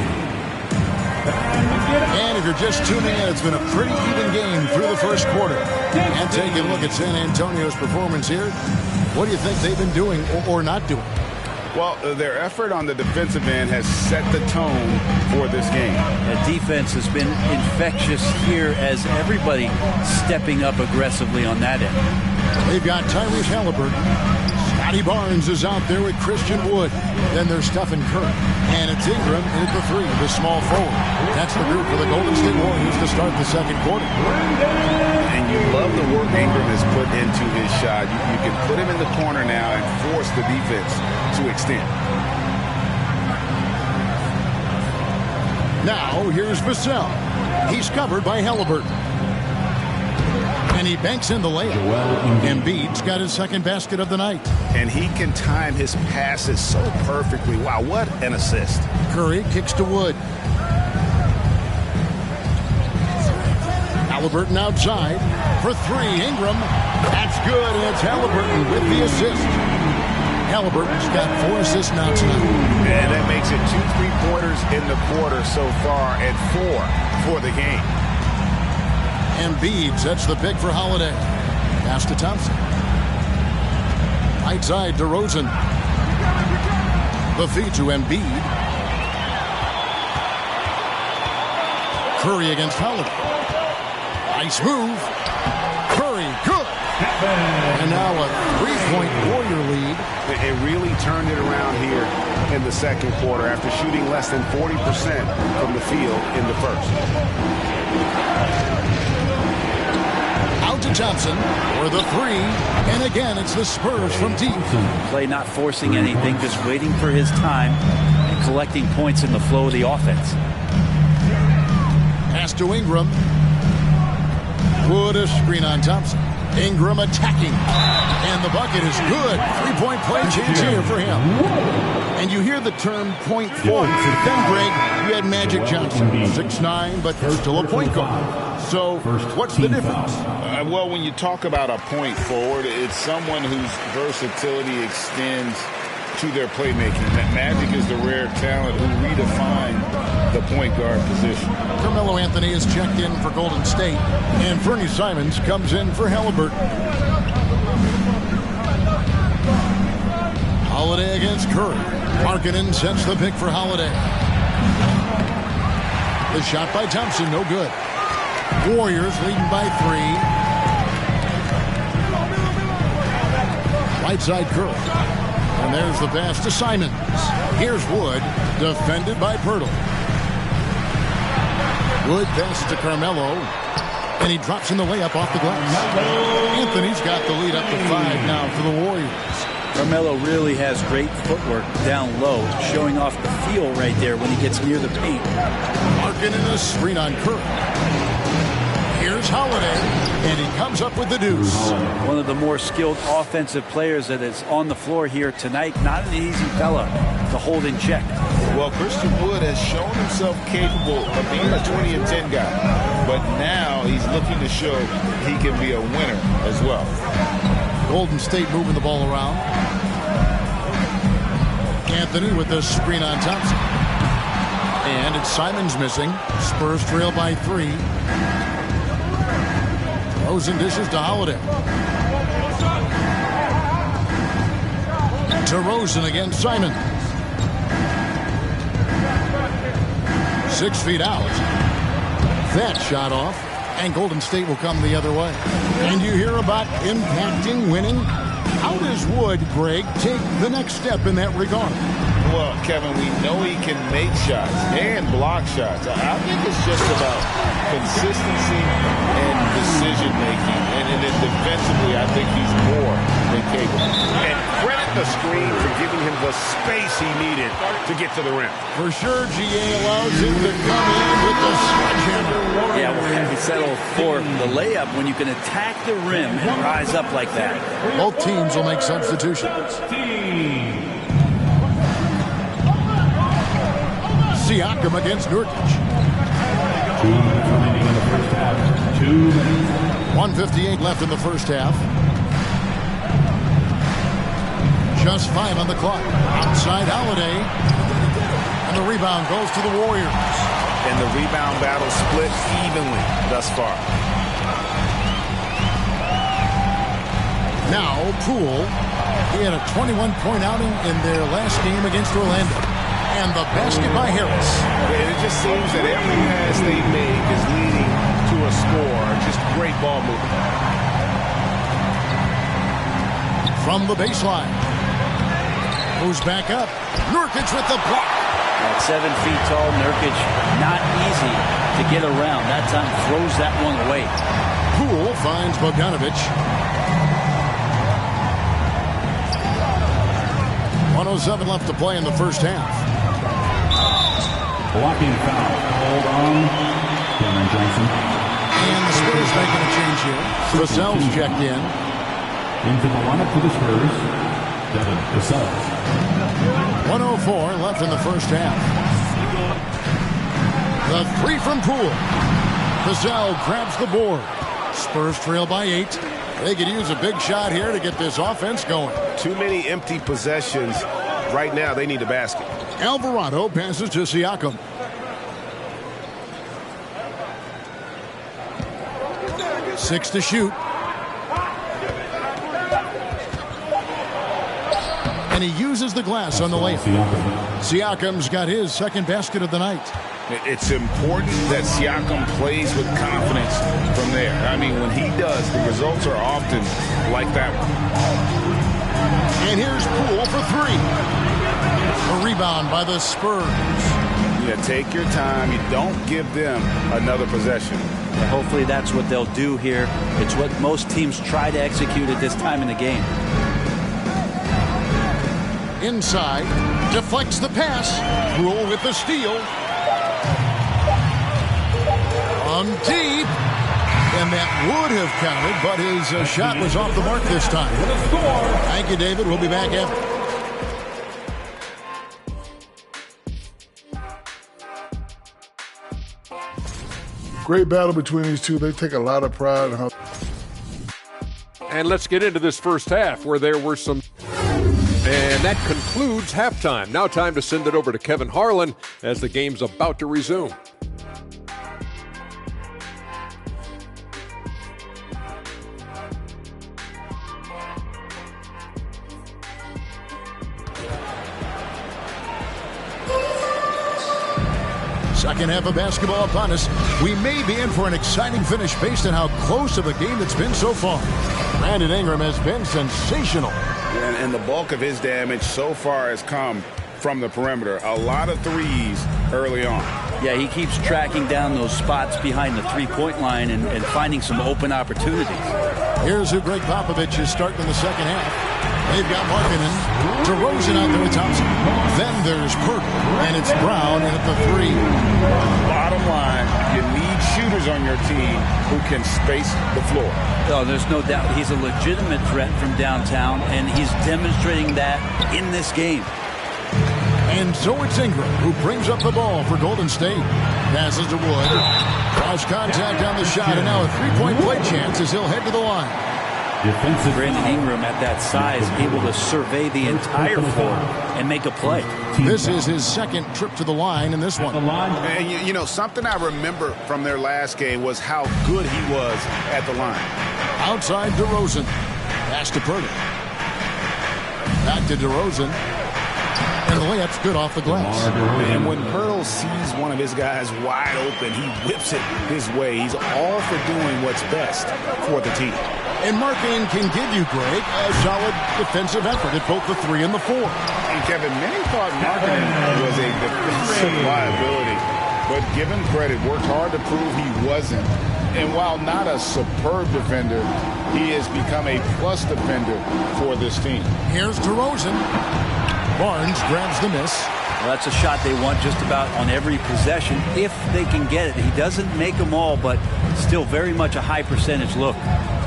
And if you're just tuning in, it's been a pretty even game through the first quarter. And taking a look at San Antonio's performance here, what do you think they've been doing or not doing? Well, their effort on the defensive end has set the tone for this game. The defense has been infectious here as everybody stepping up aggressively on that end. They've got Tyrese Halliburton. Scotty Barnes is out there with Christian Wood. Then there's Stephen Curry. And it's Ingram in at the 3, the small forward. That's the group for the Golden State Warriors to start the second quarter. And you love the work Ingram has put into his shot. You can put him in the corner now and force the defense to extend. Now here's Vassell. He's covered by Halliburton. And he banks in the layup. Embiid's got his second basket of the night. And he can time his passes so perfectly. Wow, what an assist. Curry kicks to Wood. Halliburton outside for 3. Ingram. That's good, and it's Halliburton with the assist. Halliburton's got 4 assists now tonight. And that makes it 2 3-pointers in the quarter so far and 4 for the game. Embiid sets the pick for Holiday. Pass to Thompson. Right side to Rosen. The feed to Embiid. Curry against Holiday. Nice move. Curry, good. And now a 3-point Warrior lead. It really turned it around here in the second quarter after shooting less than 40% from the field in the first. Out to Johnson for the 3. And again, it's the Spurs from deep. Play not forcing anything, just waiting for his time and collecting points in the flow of the offense. Pass to Ingram. Wood a screen on Thompson. Ingram attacking. And the bucket is good. 3-point play chance here for him. And you hear the term point forward. Then, Greg, you had Magic Johnson. 6'9", but still a point guard. So what's the difference? Well, when you talk about a point forward, it's someone whose versatility extends to their playmaking. Magic is the rare talent who redefined the point guard position. Carmelo Anthony is checked in for Golden State, and Fernie Simons comes in for Halliburton. Holiday against Curry. Markkanen sets the pick for Holiday. The shot by Thompson, no good. Warriors leading by 3. Right side Curry. And there's the pass to Simons. Here's Wood, defended by Pirtle. Wood passes to Carmelo, and he drops in the layup off the glass. Anthony's got the lead up to 5 now for the Warriors. Carmelo really has great footwork down low, showing off the feel right there when he gets near the paint. Markkanen a screen on Curry. Here's Holiday, and he comes up with the deuce. One of the more skilled offensive players that is on the floor here tonight. Not an easy fella to hold in check. Well, Christian Wood has shown himself capable of being a 20 and 10 guy, but now he's looking to show he can be a winner as well. Golden State moving the ball around. Anthony with the screen on Thompson. And it's Simons missing. Spurs trail by 3. Rosen dishes to Holiday. To Rosen against Simons. 6 feet out. That shot off. And Golden State will come the other way. And you hear about impacting winning. How does Wood, Greg, take the next step in that regard? Well, Kevin, we know he can make shots and block shots. I think it's just about consistency and decision-making. And then defensively, I think he's more than capable. And credit the screen for giving him the space he needed to get to the rim. For sure, GA allows him to come in with the sledgehammer. Yeah, we'll have to settle for the layup when you can attack the rim and rise up like that. Both teams will make substitutions. Siakam against Nurkic. 1:58 left in the first half. Just 5 on the clock. Outside Holiday. And the rebound goes to the Warriors. And the rebound battle split evenly thus far. Now, Poole. He had a 21-point outing in their last game against Orlando. And the basket by Harris. And it just seems that every pass they make is leading to a score. Just great ball movement. From the baseline. Moves back up. Nurkic with the block. At 7 feet tall, Nurkic, not easy to get around. That time throws that one away. Poole finds Bogdanovic. 1:07 left to play in the first half. Blocking foul called on Cameron Johnson. And the Spurs making a change here. Vassell's checked in. Into the lineup for the Spurs, Devin Vassell. 1:04 left in the first half. The 3 from Poole. Vassell grabs the board. Spurs trail by 8. They could use a big shot here to get this offense going. Too many empty possessions. Right now, they need a basket. Alvarado passes to Siakam. Six to shoot. And he uses the glass on the layup. Siakam's got his second basket of the night. It's important that Siakam plays with confidence from there. I mean, when he does, the results are often like that one. And here's Poole for 3. A rebound by the Spurs. Yeah, take your time. You don't give them another possession. And hopefully that's what they'll do here. It's what most teams try to execute at this time in the game. Inside, deflects the pass. Poole with the steal. On deep. And that would have counted, but his shot was off the mark this time. Thank you, David. We'll be back after. Great battle between these two. They take a lot of pride in how. And let's get into this first half where there were some. And that concludes halftime. Now time to send it over to Kevin Harlan as the game's about to resume. Second half of basketball upon us. We may be in for an exciting finish based on how close of a game it's been so far. Brandon Ingram has been sensational. And the bulk of his damage so far has come from the perimeter. A lot of threes early on. Yeah, he keeps tracking down those spots behind the three-point line and finding some open opportunities. Here's who Greg Popovich is starting in the second half. They've got Markkanen, DeRozan out there with Thompson. Then there's Purtle, and it's Brown in at the 3. Bottom line, you need shooters on your team who can space the floor. Oh, there's no doubt he's a legitimate threat from downtown, and he's demonstrating that in this game. And so it's Ingram who brings up the ball for Golden State. Passes to Wood. Cross contact on the shot, and now a three-point play chance as he'll head to the line. Brandon Ingram at that size, able to survey the entire floor and make a play. This is his second trip to the line in this one. And you know, something I remember from their last game was how good he was at the line. Outside DeRozan. Pass to Purdy. Back to DeRozan. And the layup's good off the glass. And when Pirtle sees one of his guys wide open, he whips it his way. He's all for doing what's best for the team. And marking can give you, Greg, a solid defensive effort at both the 3 and the 4. And Kevin, many thought Markkanen was a defensive liability, but given credit, worked hard to prove he wasn't. And while not a superb defender, he has become a plus defender for this team. Here's DeRozan. Barnes grabs the miss. Well, that's a shot they want just about on every possession if they can get it. He doesn't make them all, but still very much a high percentage look.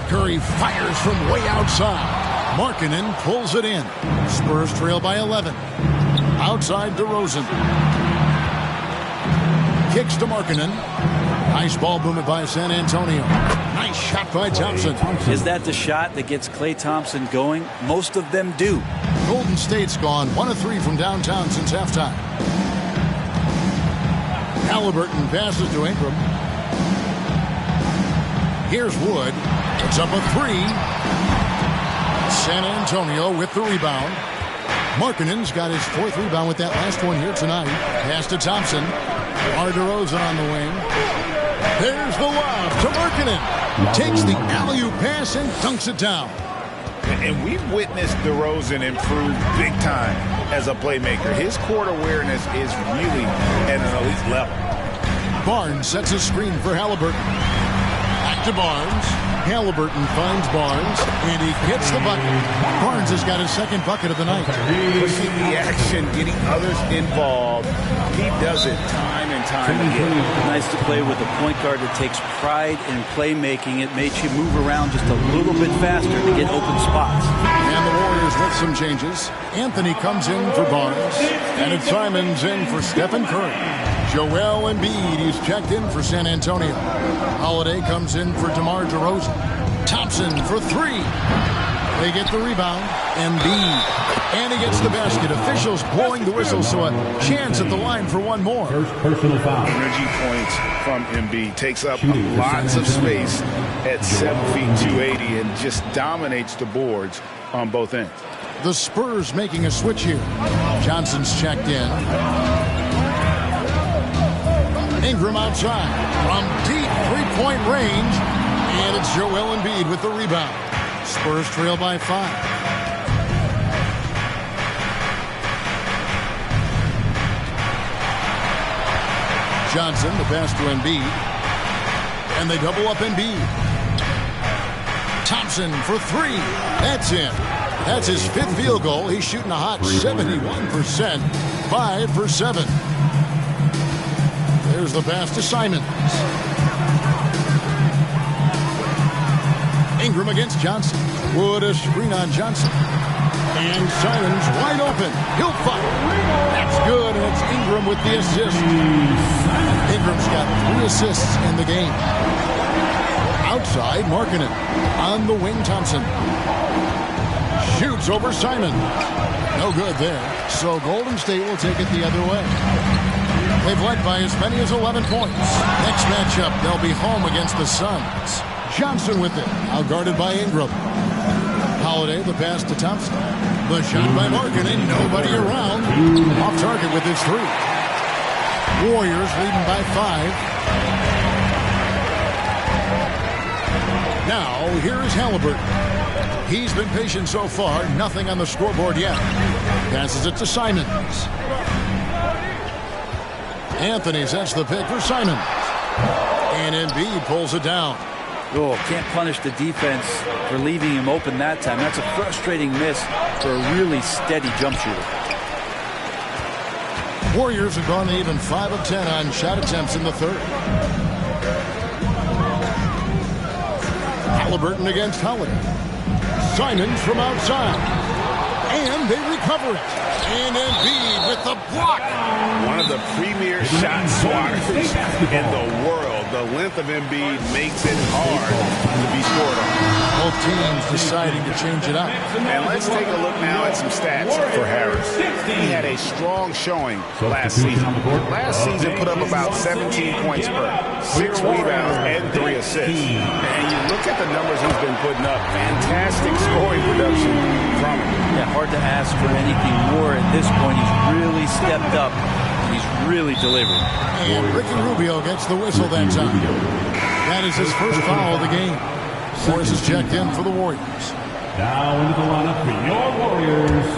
Curry fires from way outside. Markkanen pulls it in. Spurs trail by 11. Outside DeRozan. Kicks to Markkanen. Nice ball movement by San Antonio. Nice shot by Thompson. Is that the shot that gets Klay Thompson going? Most of them do. Golden State's gone 1 of 3 from downtown since halftime. Halliburton passes to Ingram. Here's Wood. Puts up a 3. San Antonio with the rebound. Markkanen's got his 4th rebound with that last one here tonight. Pass to Thompson. DeRozan on the wing. There's the lob to Markkanen. Takes the alley-oop pass and dunks it down. And we've witnessed DeRozan improve big time as a playmaker. His court awareness is really at an elite level. Barnes sets a screen for Halliburton. Back to Barnes. Halliburton finds Barnes, and he gets the bucket. Barnes has got his 2nd bucket of the night. Pushing the action, getting others involved. He does it time and time again. Nice to play with a point guard that takes pride in playmaking. It makes you move around just a little bit faster to get open spots. And the Warriors with some changes. Anthony comes in for Barnes, and it's Simons in for Stephen Curry. Joel Embiid is checked in for San Antonio. Holiday comes in for DeMar DeRozan. Thompson for 3. They get the rebound. Embiid. And he gets the basket. Officials blowing the whistle, so a chance at the line for one more. First personal foul. Energy points from Embiid. Takes up lots of space at 7 feet 280 and just dominates the boards on both ends. The Spurs making a switch here. Johnson's checked in. Ingram outside from deep three-point range. And it's Joel Embiid with the rebound. Spurs trail by 5. Johnson, the pass to Embiid. And they double up Embiid. Thompson for 3. That's in. That's his 5th field goal. He's shooting a hot 71%. 5 for 7. There's the pass to Simons. Ingram against Johnson. Wood a screen on Johnson. And Simons wide open. He'll fire. That's good, and it's Ingram with the assist. Ingram's got 3 assists in the game. Outside, Markkanen. On the wing, Thompson. Shoots over Simons. No good there. So Golden State will take it the other way. They've led by as many as 11 points. Next matchup, they'll be home against the Suns. Johnson with it, now guarded by Ingram. Holiday, the pass to Thompson. The shot by Markkanen, nobody around. Off target with his 3. Warriors leading by 5. Now, here is Halliburton. He's been patient so far, nothing on the scoreboard yet. Passes it to Simons. Anthony sets the pick for Simons. And Embiid pulls it down. Oh, can't punish the defense for leaving him open that time. That's a frustrating miss for a really steady jump shooter. Warriors have gone even 5 of 10 on shot attempts in the 3rd. Halliburton against Holiday. Simons from outside. And they recover it. And Embiid with the block. One of the premier shot swatters in the world. The length of Embiid makes it hard to be scored on. Both teams deciding to change it up. And let's take a look now at some stats for Harris. He had a strong showing last season. Last season put up about 17 points per, 6 rebounds, and 3 assists. And you look at the numbers he's been putting up. Fantastic scoring production from him. Yeah, hard to ask for anything more at this point. He's really stepped up. He's really delivered. And Ricky Rubio gets the whistle that time. That is his first foul of the game. Morris is checked in for the Warriors. Now into the lineup for your Warriors,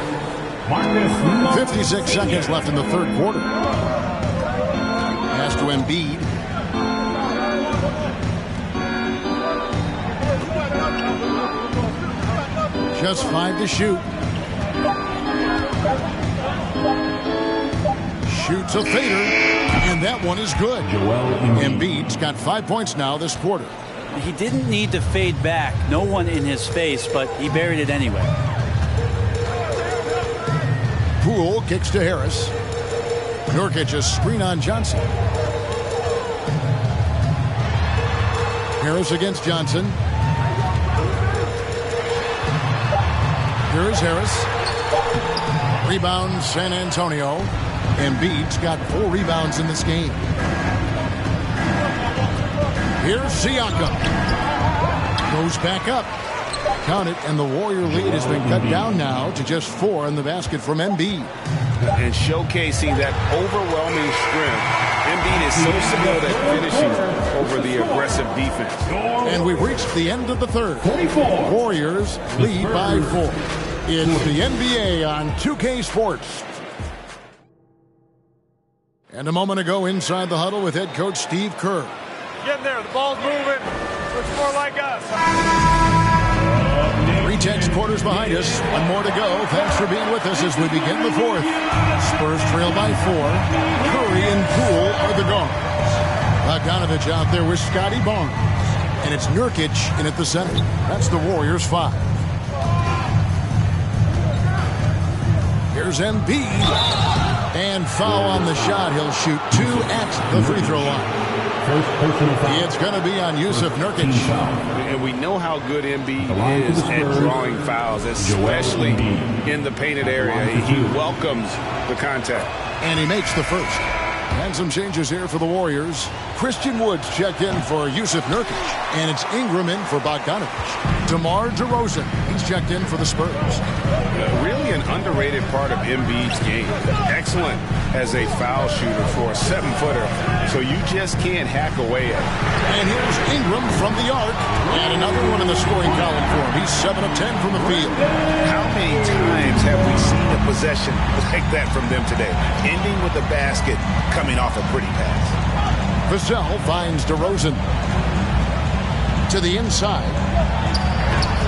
Marcus. 56 seconds left in the third quarter. Pass to Embiid. Just 5 to shoot. Shoots a fader, and that one is good. Embiid's got 5 points now this quarter. He didn't need to fade back. No one in his face, but he buried it anyway. Poole kicks to Harris. Nurkic a screen on Johnson. Harris against Johnson. Here's Harris. Rebound San Antonio. Embiid's got 4 rebounds in this game. Here's Siakam. Goes back up. Count it, and the Warrior lead has been cut down now to just 4 in the basket from Embiid. And showcasing that overwhelming strength, Embiid is so skilled at finishing over the aggressive defense. And we've reached the end of the third. Warriors lead by 4. It's the NBA on 2K Sports. And a moment ago inside the huddle with head coach Steve Kerr. Getting there. The ball's moving. Looks more like us. 3 tenths quarters behind us. 1 more to go. Thanks for being with us as we begin the fourth. Spurs trail by 4. Curry and Poole are the guards. Bogdanovich out there with Scotty Barnes. And it's Nurkic in at the center. That's the Warriors 5. Here's Embiid. And foul on the shot. He'll shoot 2 at the free throw line. It's going to be on Yusuf Nurkic. And we know how good Embiid is at drawing fouls, especially in the painted area. He welcomes the contact. And he makes the first. And some changes here for the Warriors. Christian Woods checked in for Yusuf Nurkic. And it's Ingram in for Bogdanovich. DeMar DeRozan, he's checked in for the Spurs. Really an underrated part of Embiid's game. Excellent as a foul shooter for a 7-footer. So you just can't hack away at it. And here's Ingram from the arc. And another one in the scoring column for him. He's 7 of 10 from the field. How many times have we seen a possession like that from them today? Ending with a basket coming off a pretty pass. Vassell finds DeRozan. To the inside.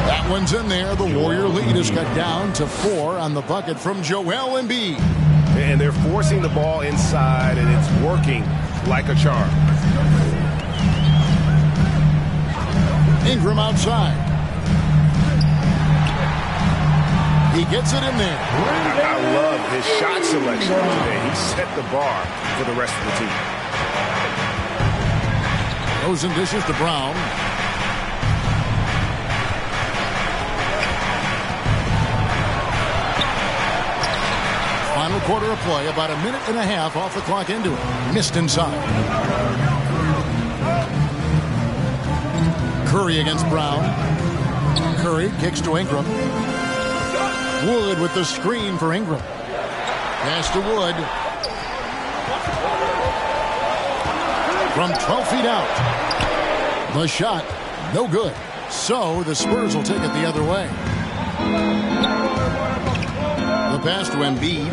That one's in there. The Warrior lead is cut down to 4 on the bucket from Joel Embiid. And they're forcing the ball inside, and it's working like a charm. Ingram outside. He gets it in there. I love his shot selection today. He set the bar for the rest of the team. Rosen dishes to Brown. Final quarter of play, about 1.5 minutes off the clock into it. Missed inside. Curry against Brown. Curry kicks to Ingram. Wood with the screen for Ingram. Pass to Wood. From 12 feet out. The shot, no good. So the Spurs will take it the other way. The pass to Embiid.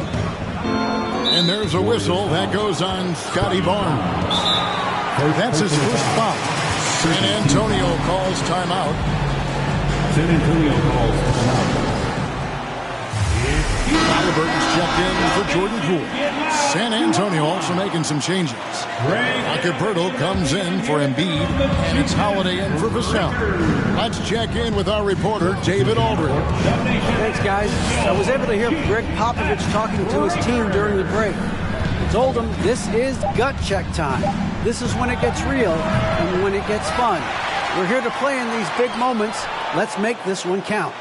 And there's a whistle that goes on Scotty Barnes. That's his first foul. San Antonio calls timeout. San Antonio calls timeout. Halliburton's checked in for Jordan Poole. San Antonio also making some changes. Acapurdo comes in for Embiid, and it's Holiday in for Vassell. Let's check in with our reporter, David Aldridge. Thanks, guys. I was able to hear Greg Popovich talking to his team during the break. He told them this is gut check time. This is when it gets real and when it gets fun. We're here to play in these big moments. Let's make this one count.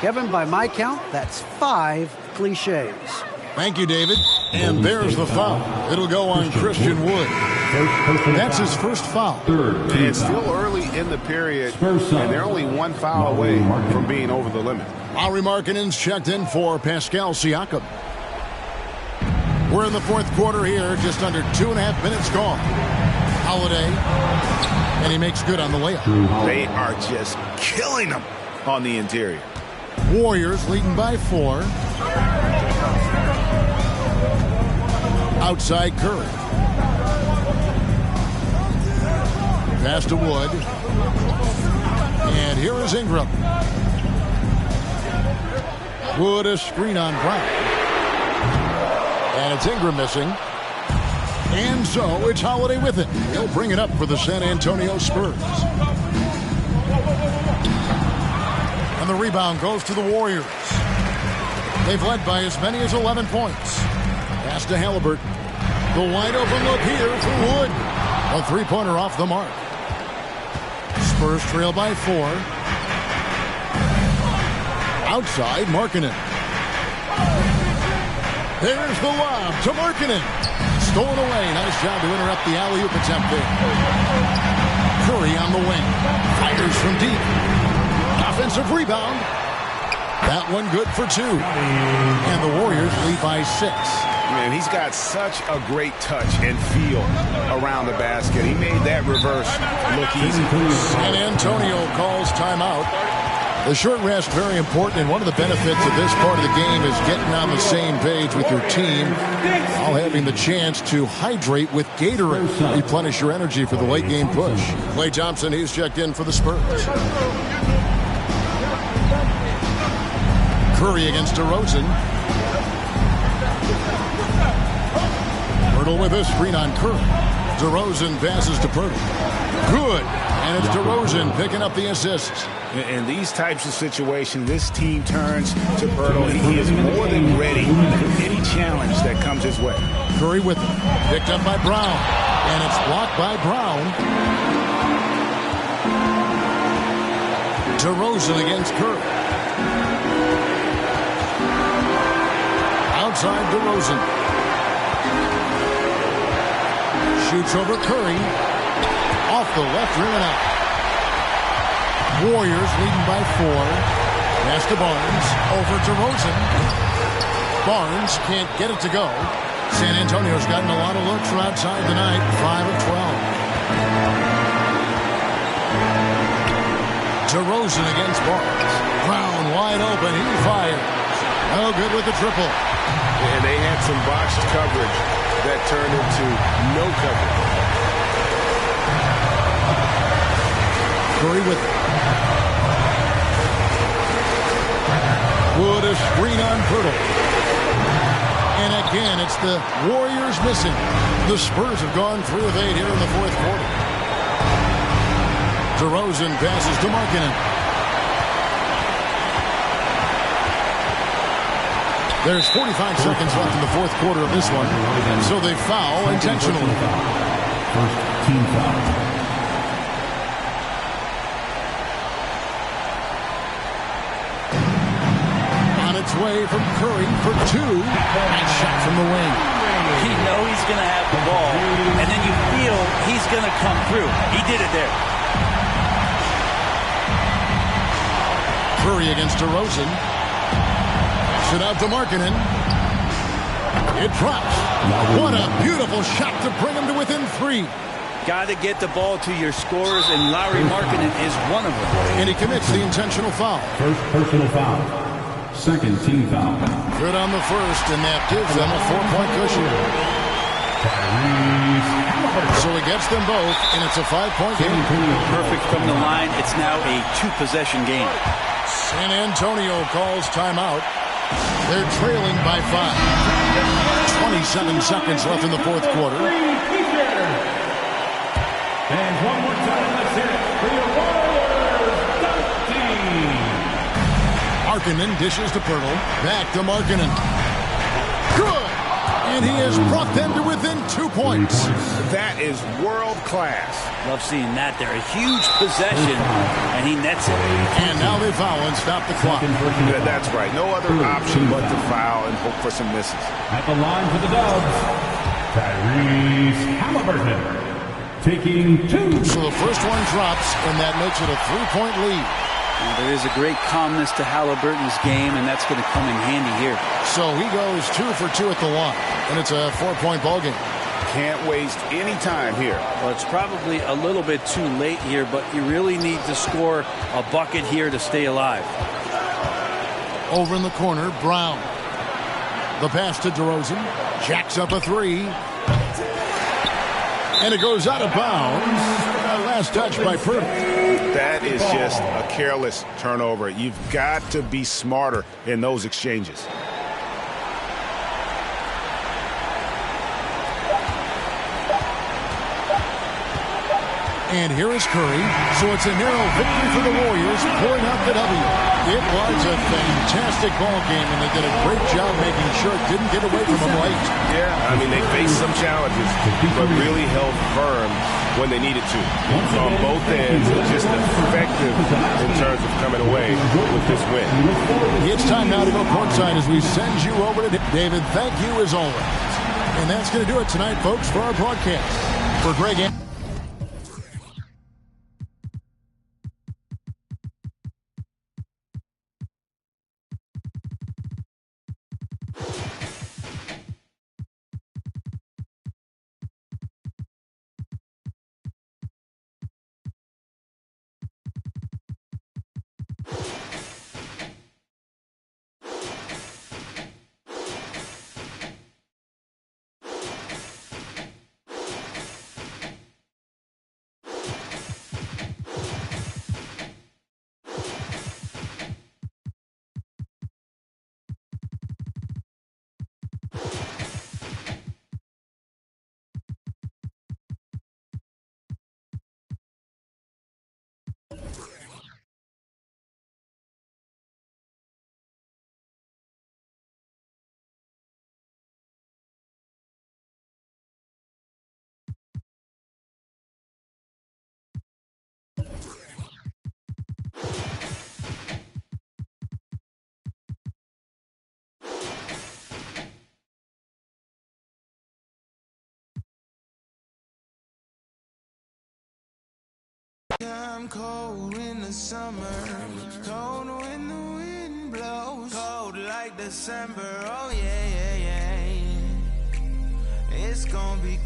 Kevin, by my count, that's 5 cliches. Thank you, David. And there's the foul. It'll go on Christian Wood. That's his first foul. It's still early in the period, and they're only 1 foul away from being over the limit. Lauri Markkanen's checked in for Pascal Siakam. We're in the fourth quarter here, just under 2.5 minutes gone. Holiday, and he makes good on the layup. They are just killing them on the interior. Warriors leading by 4. Outside Curry. Pass to Wood. And here is Ingram. Wood a screen on Brown. And it's Ingram missing. And so it's Holiday with it. He'll bring it up for the San Antonio Spurs. And the rebound goes to the Warriors. They've led by as many as 11 points. Pass to Halliburton. The wide open look here for Wood. A three-pointer off the mark. Spurs trail by 4. Outside, Markkanen. There's the lob to Markkanen. Stolen away. Nice job to interrupt the alley-oop attempt there. Curry on the wing. Fires from deep. Offensive rebound. That one good for 2. And the Warriors lead by 6. Man, he's got such a great touch and feel around the basket. He made that reverse look easy. San Antonio calls timeout. The short rest very important, and one of the benefits of this part of the game is getting on the same page with your team while having the chance to hydrate with Gatorade. Replenish your energy for the late game push. Klay Thompson, he's checked in for the Spurs. Curry against DeRozan. Pirtle with a screen on Curry. DeRozan passes to Pirtle. Good. And it's DeRozan picking up the assists. In these types of situations, this team turns to Pirtle. He is more than ready for any challenge that comes his way. Curry with it. Picked up by Brown. And it's blocked by Brown. DeRozan against Curry. Outside DeRozan. Shoots over Curry. Off the left rim and out. Warriors leading by 4. Pass to Barnes. Over to DeRozan. Barnes can't get it to go. San Antonio's gotten a lot of looks from outside tonight. 5 of 12. DeRozan against Barnes. Brown wide open. He fires. No good with the triple. And they had some botched coverage that turned into no coverage. Curry with it. Wood a screen on Pirtle. And again, it's the Warriors missing. The Spurs have gone 3 of 8 here in the fourth quarter. DeRozan passes to Markkanen. There's 45 seconds left in the fourth quarter of this one. So they foul intentionally. First team foul. Way from Curry for 2. Nice shot from the wing. You know he's going to have the ball, and then you feel he's going to come through. He did it there. Curry against DeRozan. Pass it out to Markkanen. It drops. What a beautiful shot to bring him to within 3. Got to get the ball to your scorers, and Lauri Markkanen is one of them. And he commits the intentional foul. First personal foul. Second team foul. Good on the first, and that gives them a 4-point cushion. So he gets them both, and it's a 5-point game. Perfect from the line. It's now a 2-possession game. San Antonio calls timeout. They're trailing by 5. 27 seconds left in the fourth quarter. And one more time, let's hear it for your Warriors dunk team. Markkanen dishes to Pirtle. Back to Markkanen. Good! And he has brought them to within 2 points. That is world class. Love seeing that there. A huge possession, and he nets it. And now they foul and stop the clock. Yeah, that's right. No other option but to foul and hope for some misses. At the line for the Dubs, Tyrese Halliburton. Taking 2. So the first one drops, and that makes it a 3-point lead. Now, there is a great calmness to Halliburton's game, and that's going to come in handy here. So he goes 2 for 2 at the line, and it's a 4-point ball game. Can't waste any time here. Well, it's probably a little bit too late here, but you really need to score a bucket here to stay alive. Over in the corner, Brown. The pass to DeRozan. Jacks up a 3. And it goes out of bounds. Last touch by Pirtle. That is just a careless turnover. You've got to be smarter in those exchanges. And here is Curry. So it's a narrow victory for the Warriors, pulling out the W. It was a fantastic ball game, and they did a great job making sure it didn't get away from them late. Yeah, I mean, they faced some challenges, but really held firm when they needed to. On both ends, just effective in terms of coming away with this win. It's time now to go courtside as we send you over to David. Thank you as always. And that's going to do it tonight, folks, for our broadcast. For Greg and I'm cold in the summer, cold when the wind blows, cold like December, oh yeah, yeah, yeah. It's gonna be